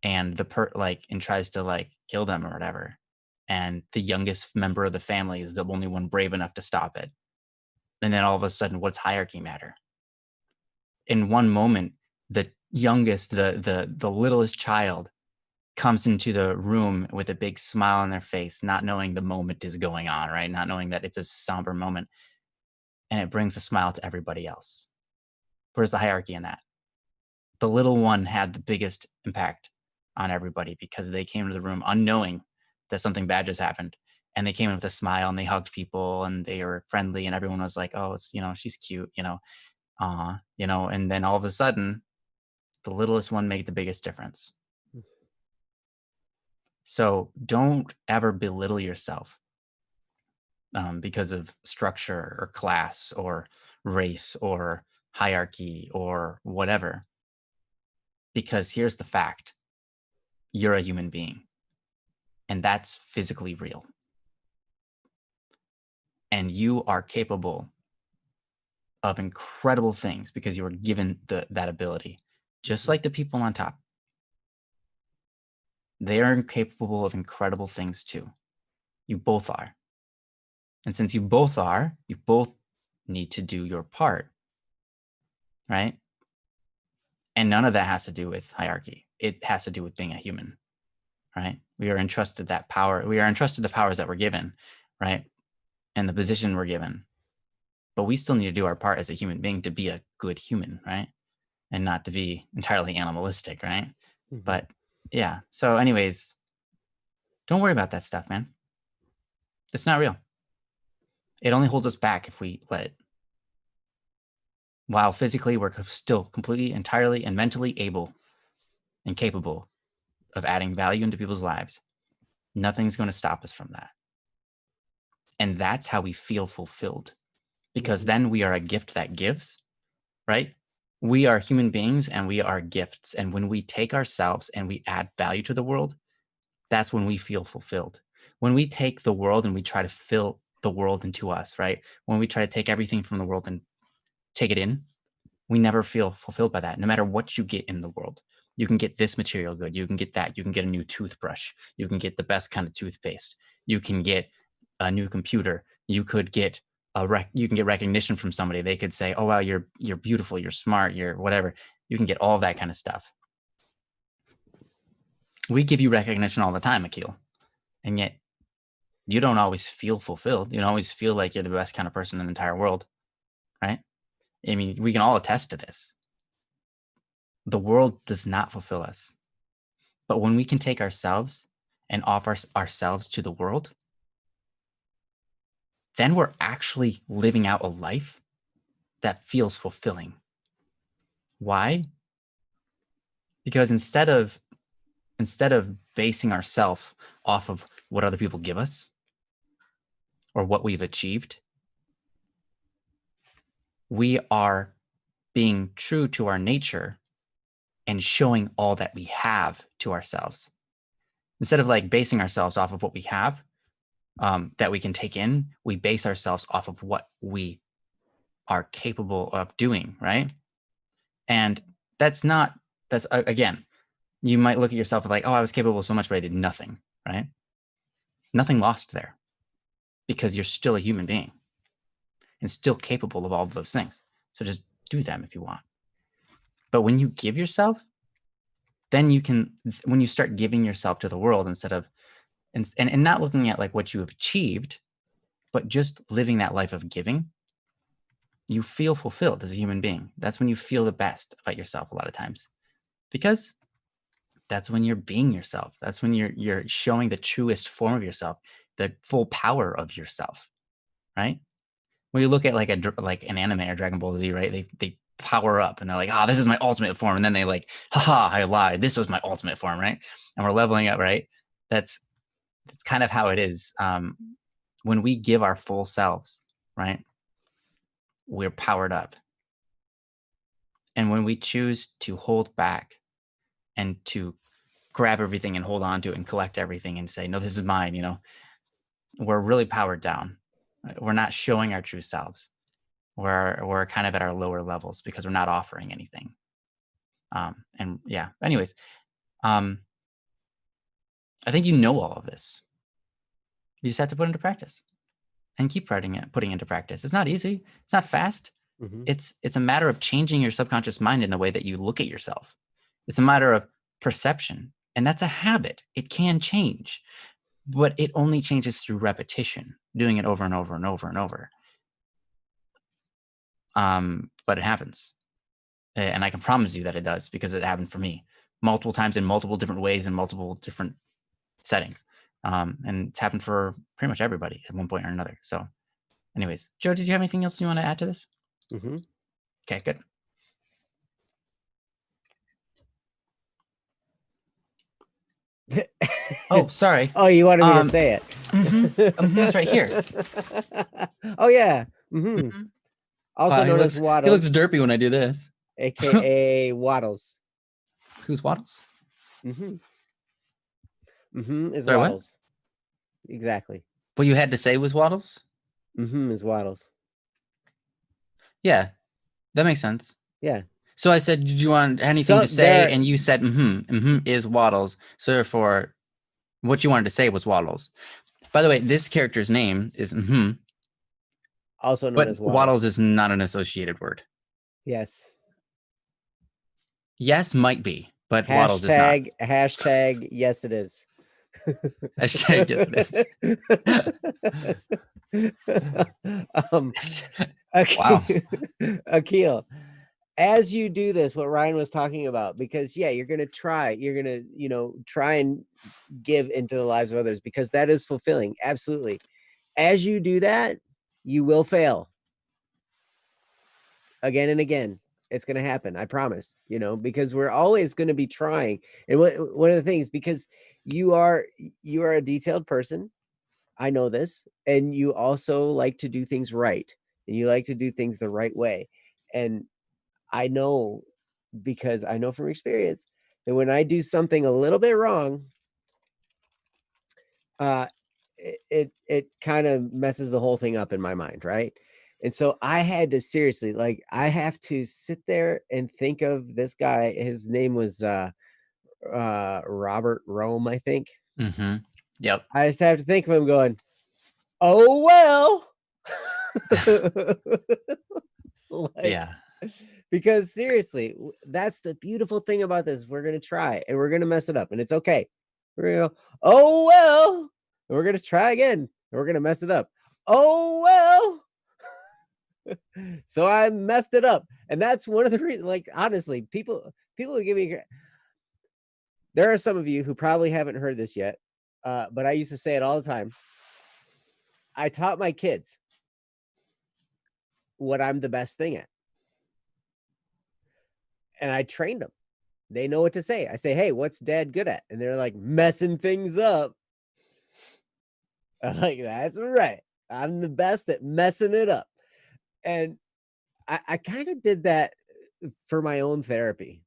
and and tries to kill them or whatever, and the youngest member of the family is the only one brave enough to stop it. And then all of a sudden, what's hierarchy matter? In one moment, the youngest, the littlest child comes into the room with a big smile on their face, not knowing the moment is going on, right? Not knowing that it's a somber moment. And it brings a smile to everybody else. Where's the hierarchy in that? The little one had the biggest impact on everybody because they came to the room unknowing that something bad just happened. And they came in with a smile and they hugged people and they were friendly and everyone was like, oh, it's, she's cute, and then all of a sudden the littlest one made the biggest difference. So don't ever belittle yourself because of structure or class or race or hierarchy or whatever. Because here's the fact. You're a human being. And that's physically real. And you are capable of incredible things because you were given that ability just like the people on top, they are capable of incredible things too. You both are. And since you both are, you both need to do your part, right? And none of that has to do with hierarchy. It has to do with being a human, right? We are entrusted that power. We are entrusted the powers that we're given, right? And the position we're given. But we still need to do our part as a human being to be a good human, right? And not to be entirely animalistic, right? Mm-hmm. But yeah. So anyways, don't worry about that stuff, man. It's not real. It only holds us back if we let it. While physically we're still completely, entirely, and mentally able and capable of adding value into people's lives, nothing's going to stop us from that. And that's how we feel fulfilled. Because then we are a gift that gives, right? We are human beings and we are gifts. And when we take ourselves and we add value to the world, that's when we feel fulfilled. When we take the world and we try to fill the world into us, right? When we try to take everything from the world and take it in, we never feel fulfilled by that. No matter what you get in the world, you can get this material good, you can get that, you can get a new toothbrush, you can get the best kind of toothpaste, you can get a new computer, you could get you can get recognition from somebody. They could say, "Oh wow, you're beautiful, you're smart, you're whatever." You can get all that kind of stuff. We give you recognition all the time, Akil, and yet you don't always feel fulfilled. You don't always feel like you're the best kind of person in the entire world, right? I mean, we can all attest to this. The world does not fulfill us. But when we can take ourselves and offer ourselves to the world, then we're actually living out a life that feels fulfilling. Why? Because instead of basing ourselves off of what other people give us or what we've achieved, we are being true to our nature and showing all that we have to ourselves. Instead of like basing ourselves off of what we have, that we can take in, we base ourselves off of what we are capable of doing, right? And that's again, you might look at yourself like, oh, I was capable of so much, but I did nothing, right? Nothing lost there because you're still a human being and still capable of all of those things. So just do them if you want. But when you give yourself, then you can, when you start giving yourself to the world instead of, and not looking at like what you have achieved, but just living that life of giving, you feel fulfilled as a human being. That's when you feel the best about yourself a lot of times, because that's when you're being yourself. That's when you're showing the truest form of yourself, the full power of yourself, right? When you look at like an anime or Dragon Ball Z, right? They power up and they're like, this is my ultimate form, and then they like, haha, I lied. This was my ultimate form, right? And we're leveling up, right? That's kind of how it is. When we give our full selves, right? We're powered up. And when we choose to hold back and to grab everything and hold on to it and collect everything and say, no, this is mine, we're really powered down. We're not showing our true selves. We're kind of at our lower levels because we're not offering anything. And yeah, anyways, I think you know all of this. You just have to put it into practice and keep putting into practice. It's not easy. It's not fast. Mm-hmm. It's a matter of changing your subconscious mind in the way that you look at yourself. It's a matter of perception, and that's a habit. It can change, but it only changes through repetition, doing it over and over and over and over. But it happens, and I can promise you that it does, because it happened for me multiple times in multiple different ways in multiple different settings, and it's happened for pretty much everybody at one point or another. So, anyways, Joe, did you have anything else you want to add to this? Mm-hmm. Okay, good. Oh, sorry. Oh, you wanted me to say it. That's right here. Oh yeah. Mm-hmm. Also known as Waddles. He looks derpy when I do this. AKA Waddles. Who's Waddles? Mm-hmm. Mm-hmm is Sorry, Waddles. What? Exactly. What you had to say was Waddles? Mm-hmm is Waddles. Yeah, that makes sense. Yeah. So I said, "Did you want anything to say?" And you said, is Waddles. So therefore, what you wanted to say was Waddles. By the way, this character's name is also known but as Waddles is not an associated word. Yes. Yes, might be, but Waddles is not. Hashtag yes, it is. Hashtag yes, it is. Wow. Akil, as you do this, what Ryan was talking about, because you're gonna try, try and give into the lives of others, because that is fulfilling. Absolutely. As you do that, you will fail again and again. It's going to happen. I promise, because we're always going to be trying. And one of the things, because you are a detailed person. I know this. And you also like to do things right, and you like to do things the right way. And I know, because I know from experience, that when I do something a little bit wrong, it kind of messes the whole thing up in my mind, right? And so I had to seriously, I have to sit there and think of this guy. His name was Robert Rome, I think. Yep. I just have to think of him going, oh well. Yeah. Because seriously, that's the beautiful thing about this. We're gonna try and we're gonna mess it up, and it's okay. We're gonna go, oh well, and we're gonna try again, and we're gonna mess it up. Oh well. So I messed it up, and that's one of the reasons. Honestly, people give me. There are some of you who probably haven't heard this yet, but I used to say it all the time. I taught my kids what I'm the best thing at, and I trained them. They know what to say. I say, hey, what's Dad good at? And they're like, messing things up. I'm like, that's right. I'm the best at messing it up. And I kind of did that for my own therapy.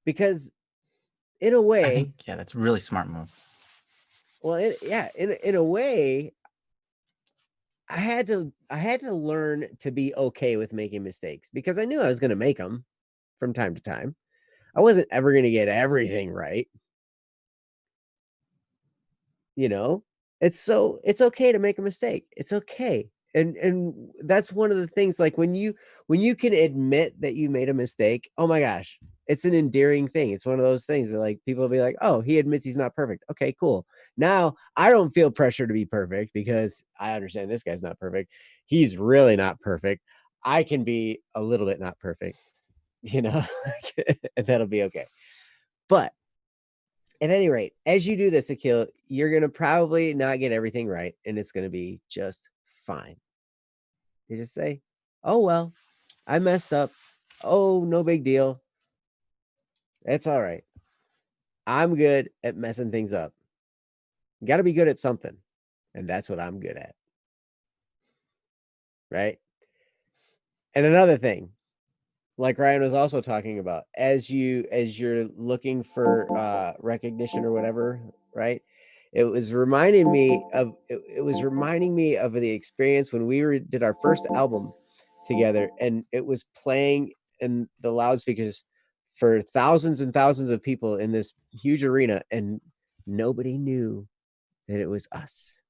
Because in a way, that's a really smart move. Well, in a way, I had to learn to be okay with making mistakes, because I knew I was going to make them from time to time. I wasn't ever going to get everything right. It's okay to make a mistake. It's okay. And that's one of the things, like when you can admit that you made a mistake, oh my gosh, it's an endearing thing. It's one of those things that, like, people will be like, oh, he admits he's not perfect. Okay, cool. Now I don't feel pressure to be perfect, because I understand this guy's not perfect. He's really not perfect. I can be a little bit not perfect, and that'll be okay. But at any rate, as you do this, Akil, you're going to probably not get everything right, and it's going to be just fine. You just say, oh, well, I messed up. Oh, no big deal. It's all right. I'm good at messing things up. You got to be good at something, and that's what I'm good at. Right? And another thing, like Ryan was also talking about, as you're looking for recognition or whatever, right? It was reminding me of the experience when we did our first album together, and it was playing in the loudspeakers for thousands and thousands of people in this huge arena, and nobody knew that it was us,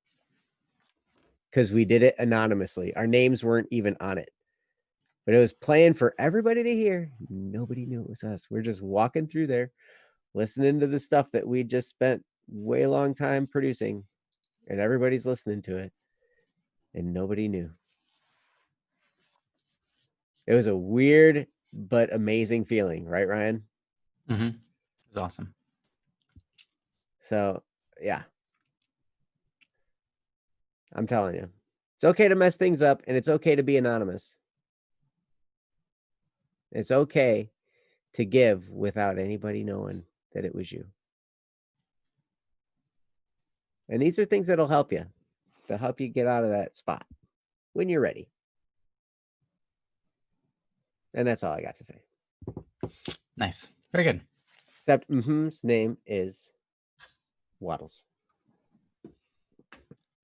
because we did it anonymously. Our names weren't even on it. But it was playing for everybody to hear. Nobody knew it was us. We're just walking through there, listening to the stuff that we just spent way long time producing, and everybody's listening to it, and nobody knew. It was a weird but amazing feeling, right, Ryan? Mm-hmm. It was awesome. So, yeah. I'm telling you, it's okay to mess things up, and it's okay to be anonymous. It's okay to give without anybody knowing that it was you. And these are things that'll help you get out of that spot when you're ready. And that's all I got to say. Nice. Very good. Except his name is Waddles.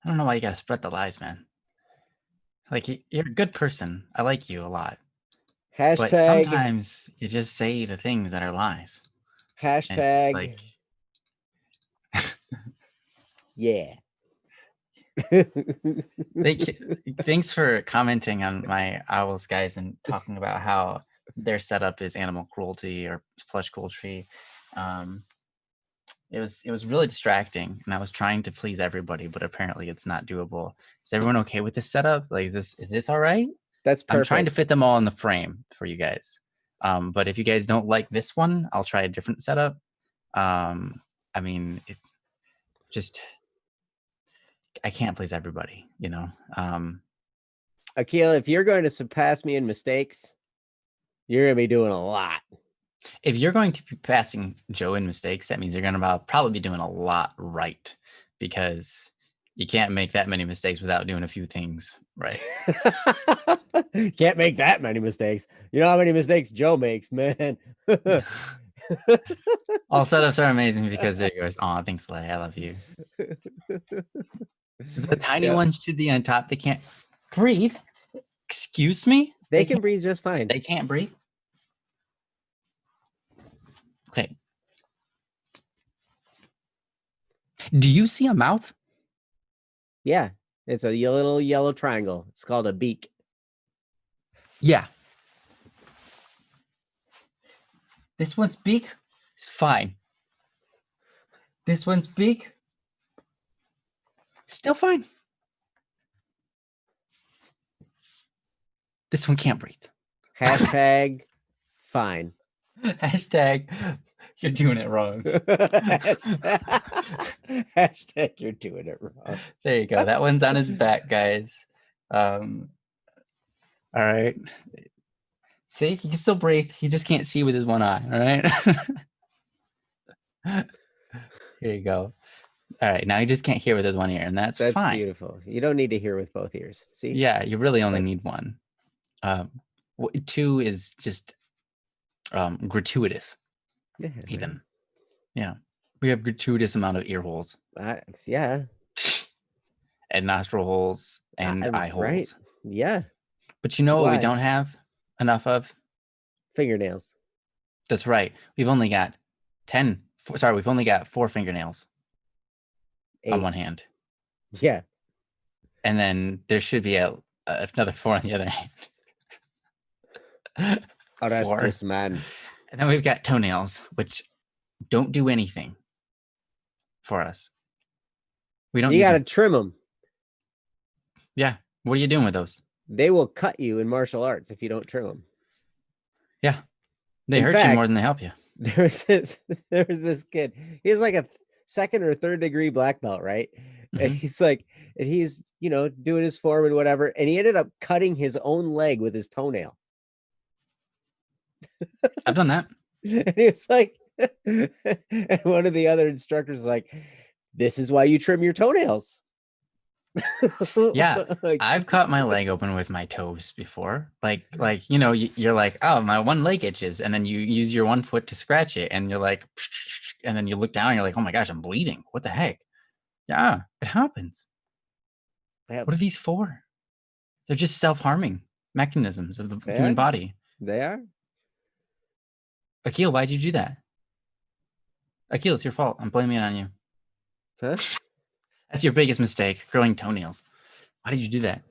I don't know why you gotta spread the lies, man. Like, you're a good person. I like you a lot. But Hashtag. sometimes you just say the things that are lies. Hashtag. Like, yeah. Thanks for commenting on my owls, guys, and talking about how their setup is animal cruelty or plush cruelty. It was really distracting, and I was trying to please everybody, but apparently it's not doable. Is everyone okay with this setup? Like, is this all right? That's perfect. I'm trying to fit them all in the frame for you guys. But if you guys don't like this one, I'll try a different setup. I mean, I can't please everybody, you know. Akil, if you're going to surpass me in mistakes, you're going to be doing a lot. If you're going to be passing Joe in mistakes, that means you're going to probably be doing a lot right, because you can't make that many mistakes without doing a few things right. Can't make that many mistakes. You know how many mistakes Joe makes, man. All setups are amazing because there goes. Oh, thanks, Slay. I love you. The tiny ones should be on top. They can't breathe. Excuse me? They can breathe just fine. They can't breathe. Okay. Do you see a mouth? Yeah. It's a little yellow triangle. It's called a beak. Yeah. This one's beak is fine. This one's beak, still fine. This one can't breathe. Hashtag fine. Hashtag you're doing it wrong. Hashtag you're doing it wrong. There you go. That one's on his back, guys. All right. See, he can still breathe. He just can't see with his one eye. All right. Here you go. All right. Now he just can't hear with his one ear, and that's fine. Beautiful. You don't need to hear with both ears. See? Yeah, you really only need one. Two is just gratuitous. Yeah, even. man. Yeah. We have gratuitous amount of ear holes. Yeah. And nostril holes and eye holes. Right. Yeah. But you know what we don't have enough of? Fingernails. That's right. We've only got we've only got 4 fingernails 8. on one hand. Yeah. And then there should be another 4 on the other hand. Arrest this man. And then we've got toenails, which don't do anything for us. We don't. You got to trim them. Yeah. What are you doing with those? They will cut you in martial arts if you don't trim them. Yeah. They hurt you more than they help you. There was this kid. He's like a 2nd or 3rd degree black belt, right? Mm-hmm. And he's doing his form and whatever, and he ended up cutting his own leg with his toenail. I've done that. And he was like, and one of the other instructors was like, "This is why you trim your toenails." Yeah, I've cut my leg open with my toes before. You're like, oh, my one leg itches, and then you use your one foot to scratch it, and you're like, and then you look down, and you're like, oh my gosh, I'm bleeding. What the heck? Yeah, it happens. What are these for? They're just self-harming mechanisms of the human body. They are. Akil, why'd you do that? Akil, it's your fault. I'm blaming it on you. Huh? That's your biggest mistake, growing toenails. Why did you do that?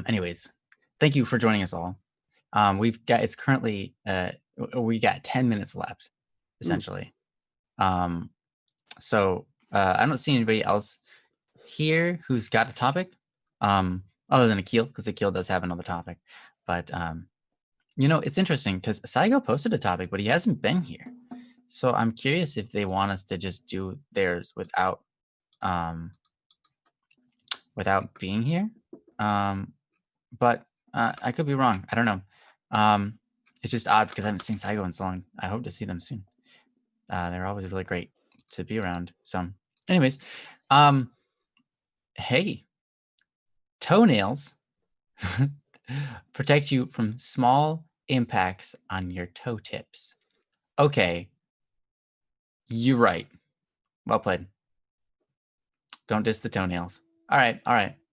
Anyways, thank you for joining us all. It's currently we got 10 minutes left, essentially. So I don't see anybody else here who's got a topic, other than Akil, because Akil does have another topic. But it's interesting because Saigo posted a topic, but he hasn't been here. So I'm curious if they want us to just do theirs without being here. But I could be wrong. I don't know. It's just odd because I haven't seen Saigo in so long. I hope to see them soon. They're always really great to be around. So anyways, hey, toenails protect you from small impacts on your toe tips. Okay. You're right. Well played. Don't diss the toenails. All right.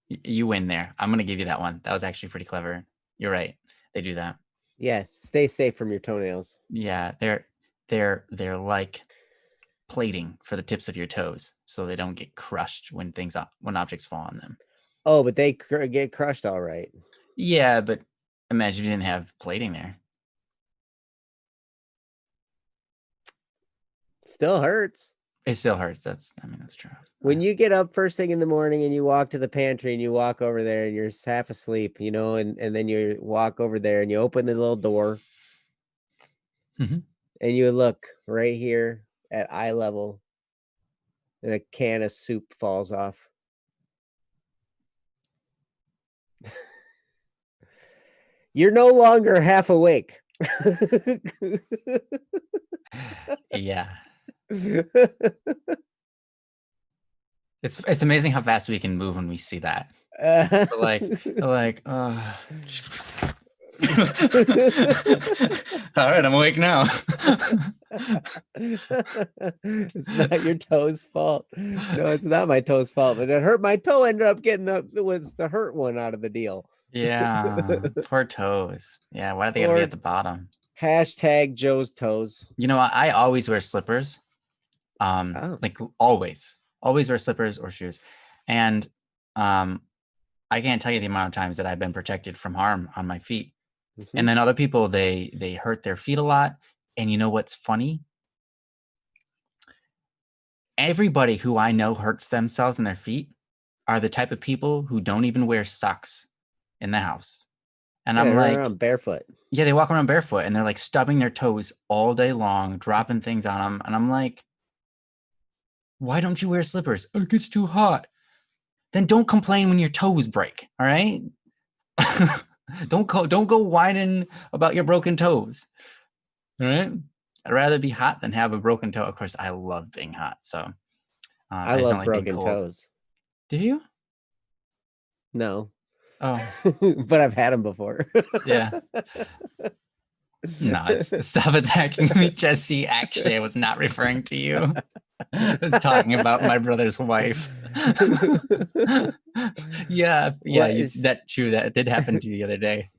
You win there. I'm gonna give you that one. That was actually pretty clever. You're right. They do that. Yes, stay safe from your toenails. Yeah, they're like plating for the tips of your toes, so they don't get crushed when objects fall on them. Oh, but they get crushed all right. Yeah, but imagine you didn't have plating there. Still hurts. It still hurts. That's true. When you get up first thing in the morning and you walk to the pantry and you walk over there and you're half asleep, you know, and then you walk over there and you open the little door Mhm. and you look right here at eye level and a can of soup falls off. You're no longer half awake. Yeah. It's amazing how fast we can move when we see that. Like, all right, I'm awake now. It's not your toe's fault. No, it's not my toe's fault, but it hurt. My toe ended up getting the hurt one out of the deal. Yeah, poor toes. Yeah, why do they gotta be at the bottom? Hashtag Joe's toes. You know, I always wear slippers. Like always wear slippers or shoes, and I can't tell you the amount of times that I've been protected from harm on my feet. Mm-hmm. And then other people, they hurt their feet a lot. And you know what's funny? Everybody who I know hurts themselves in their feet are the type of people who don't even wear socks in the house. And I'm like, around barefoot. Yeah, they walk around barefoot and they're like stubbing their toes all day long, dropping things on them. And I'm like, why don't you wear slippers? It gets too hot. Then don't complain when your toes break. All right. Don't go whining about your broken toes. All right. I'd rather be hot than have a broken toe. Of course, I love being hot. So I just love don't like being broken cold. toes. Do you? No. Oh, but I've had them before. Yeah. No, stop attacking me, Jesse. Actually, I was not referring to you. I was talking about my brother's wife. Yeah, that's true. That did happen to you the other day.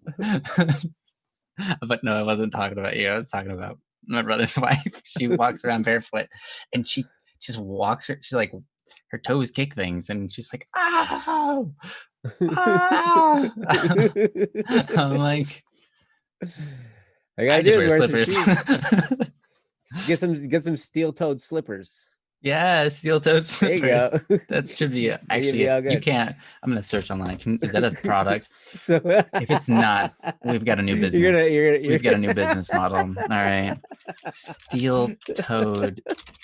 But no, I wasn't talking about you. I was talking about my brother's wife. She walks around barefoot, and she just walks. She's like, her toes kick things, and she's like, "Ow!" Ah! I'm like, I just do wear wear slippers. Get some steel-toed slippers. Yeah, steel-toed slippers. There you go. That should be actually. You can't. I'm gonna search online. Is that a product? So if it's not, we've got a new business. We've got a new business model. All right, steel-toed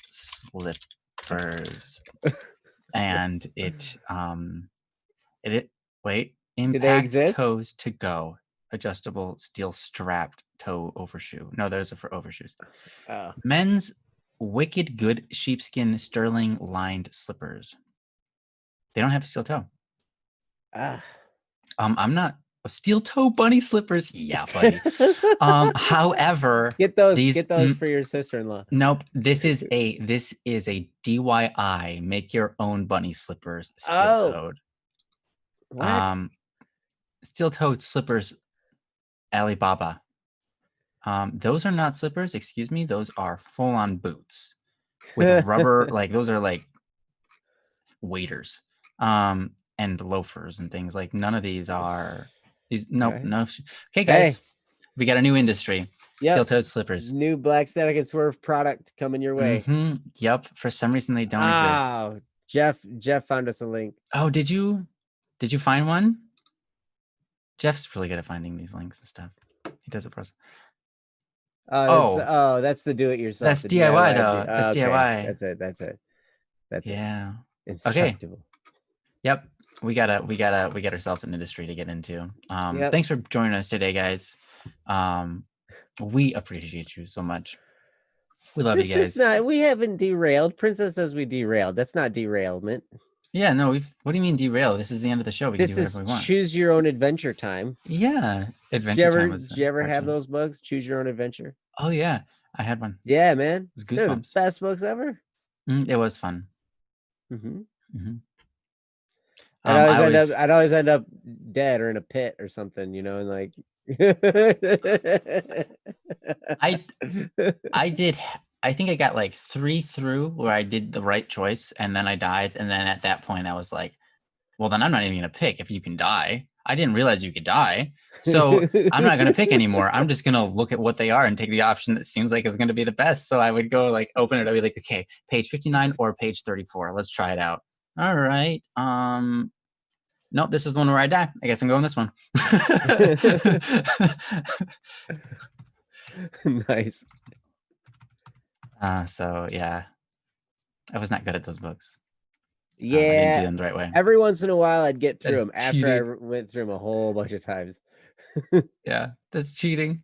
slippers, and it wait. Impact toes to go. Adjustable steel strapped toe overshoe. No, those are for overshoes. Men's wicked good sheepskin sterling lined slippers. They don't have a steel toe. I'm not a steel toe bunny slippers. Yeah, buddy. However, get those for your sister-in-law. Nope. This is a DIY. Make your own bunny slippers. Steel toed. What? Steel toed slippers. Alibaba. Those are not slippers. Excuse me. Those are full on boots with rubber. Like those are like waders. And loafers and things. Like none of these are these. Nope. No. Okay, guys. We got a new industry. Steel-toed slippers. New Black Static and Swerve product coming your way. Mm-hmm. Yep. For some reason they don't exist. Jeff found us a link. Oh, did you find one? Jeff's really good at finding these links and stuff. He does it for us. That's the do-it-yourself. That's DIY though. That's DIY. That's it. Yeah. Instructable. Okay. Yep. We got ourselves an industry to get into. Thanks for joining us today, guys. We appreciate you so much. We love you guys. We haven't derailed. Princess says we derailed. That's not derailment. Yeah, no, what do you mean derail? This is the end of the show. We can do whatever we want. Choose your own adventure time. Yeah. Adventure time was. Did you ever have those books? Choose your own adventure. Oh yeah. I had one. Yeah, man. It was Goosebumps. They're the best books ever. It was fun. Mm-hmm. Mm-hmm. I'd always end up dead or in a pit or something, you know, and like I think I got like 3 through where I did the right choice and then I died. And then at that point I was like, well, then I'm not even gonna pick if you can die. I didn't realize you could die. So I'm not gonna pick anymore. I'm just gonna look at what they are and take the option that seems like is gonna be the best. So I would go like open it, I'd be like, okay, page 59 or page 34. Let's try it out. All right. Nope, this is the one where I die. I guess I'm going this one. Nice. So yeah, I was not good at those books. I Yeah, didn't do them the right way. every once in a while I'd get That through is them after cheating. I went through them a whole bunch of times. Yeah, that's cheating.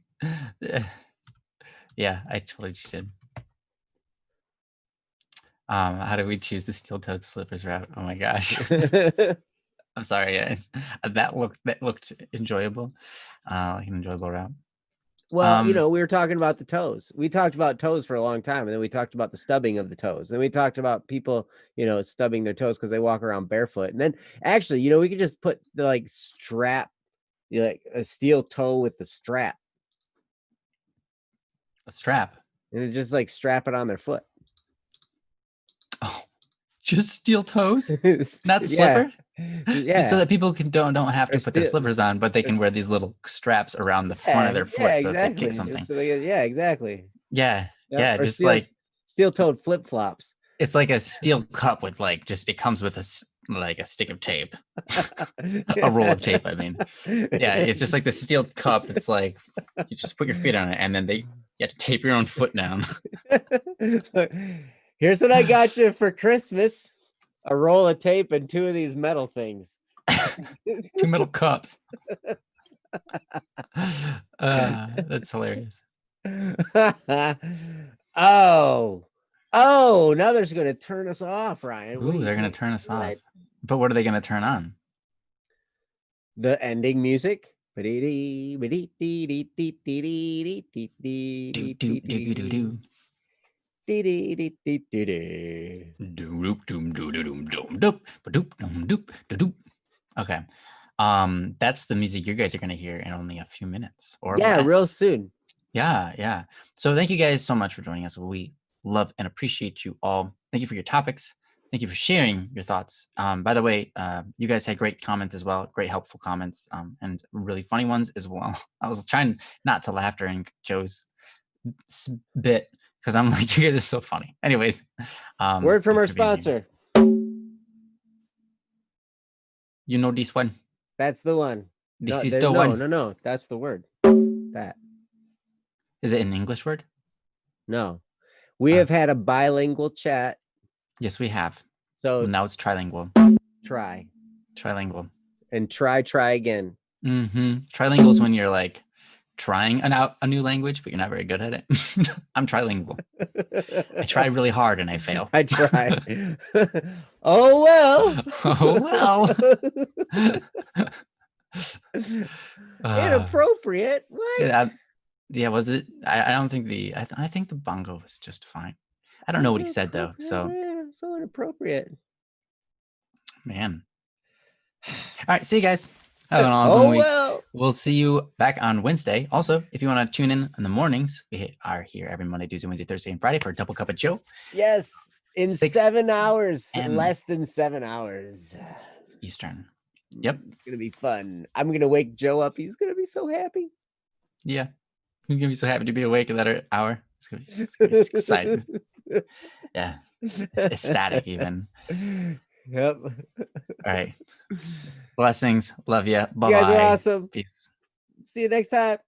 Yeah, I totally cheated. How do we choose the steel-toed slippers route? Oh my gosh. I'm sorry, guys. That looked enjoyable. Like an enjoyable route. Well, you know, we were talking about the toes. We talked about toes for a long time, and then we talked about the stubbing of the toes. Then we talked about people, you know, stubbing their toes because they walk around barefoot. And then actually, you know, we could just put the like strap, you know, like a steel toe with the strap. A strap. And just like strap it on their foot. Oh, just steel toes? Not the Yeah. slipper? Yeah. Just so that people don't have to put their slippers on, but they can wear s- these little straps around the front of their foot so that they kick something. So yeah, exactly. Yeah. Yeah. Or Just like steel-toed flip-flops. it's like a steel cup with like it comes with a stick of tape. A roll of tape, I mean. Yeah, it's just like the steel cup. It's like you just put your feet on it and then you have to tape your own foot down. Here's what I got you for Christmas: a roll of tape and 2 of these metal things. 2 metal cups. That's hilarious. Oh, now they're going to turn us off, Ryan. Ooh, they're going to turn us off. But what are they going to turn on? The ending music. Okay. That's the music you guys are going to hear in only a few minutes or less. Real soon. Yeah. So thank you guys so much for joining us. We love and appreciate you all. Thank you for your topics. Thank you for sharing your thoughts. By the way, you guys had great comments as well, great helpful comments, and really funny ones as well. I was trying not to laugh during Joe's bit because I'm like, you guys are so funny. Anyways, word from our sponsor. You know this one. That's the one. This is the one. No. That's the word. That. Is it an English word? No. We have had a bilingual chat. Yes, we have. So now it's trilingual. Trilingual. And try again. Trilingual is when you're like trying a new language, but you're not very good at it. I'm trilingual. I try really hard and I fail. I try. Oh well. Inappropriate. What? Yeah, was it? I don't think I think the bongo was just fine. I don't know what he said though. So inappropriate. Man. All right, see you guys. Have an awesome week. Well. We'll see you back on Wednesday. Also, if you want to tune in the mornings, we are here every Monday, Tuesday, Wednesday, Thursday, and Friday for a double cup of Joe. Yes, in 7 hours, less than 7 hours Eastern. Yep, it's gonna be fun. I'm gonna wake Joe up. He's gonna be so happy. Yeah, he's gonna be so happy to be awake at that hour. It's gonna be excited. Yeah, it's ecstatic even. Yep. All right. Blessings. Love you. Bye. You guys are awesome. Peace. See you next time.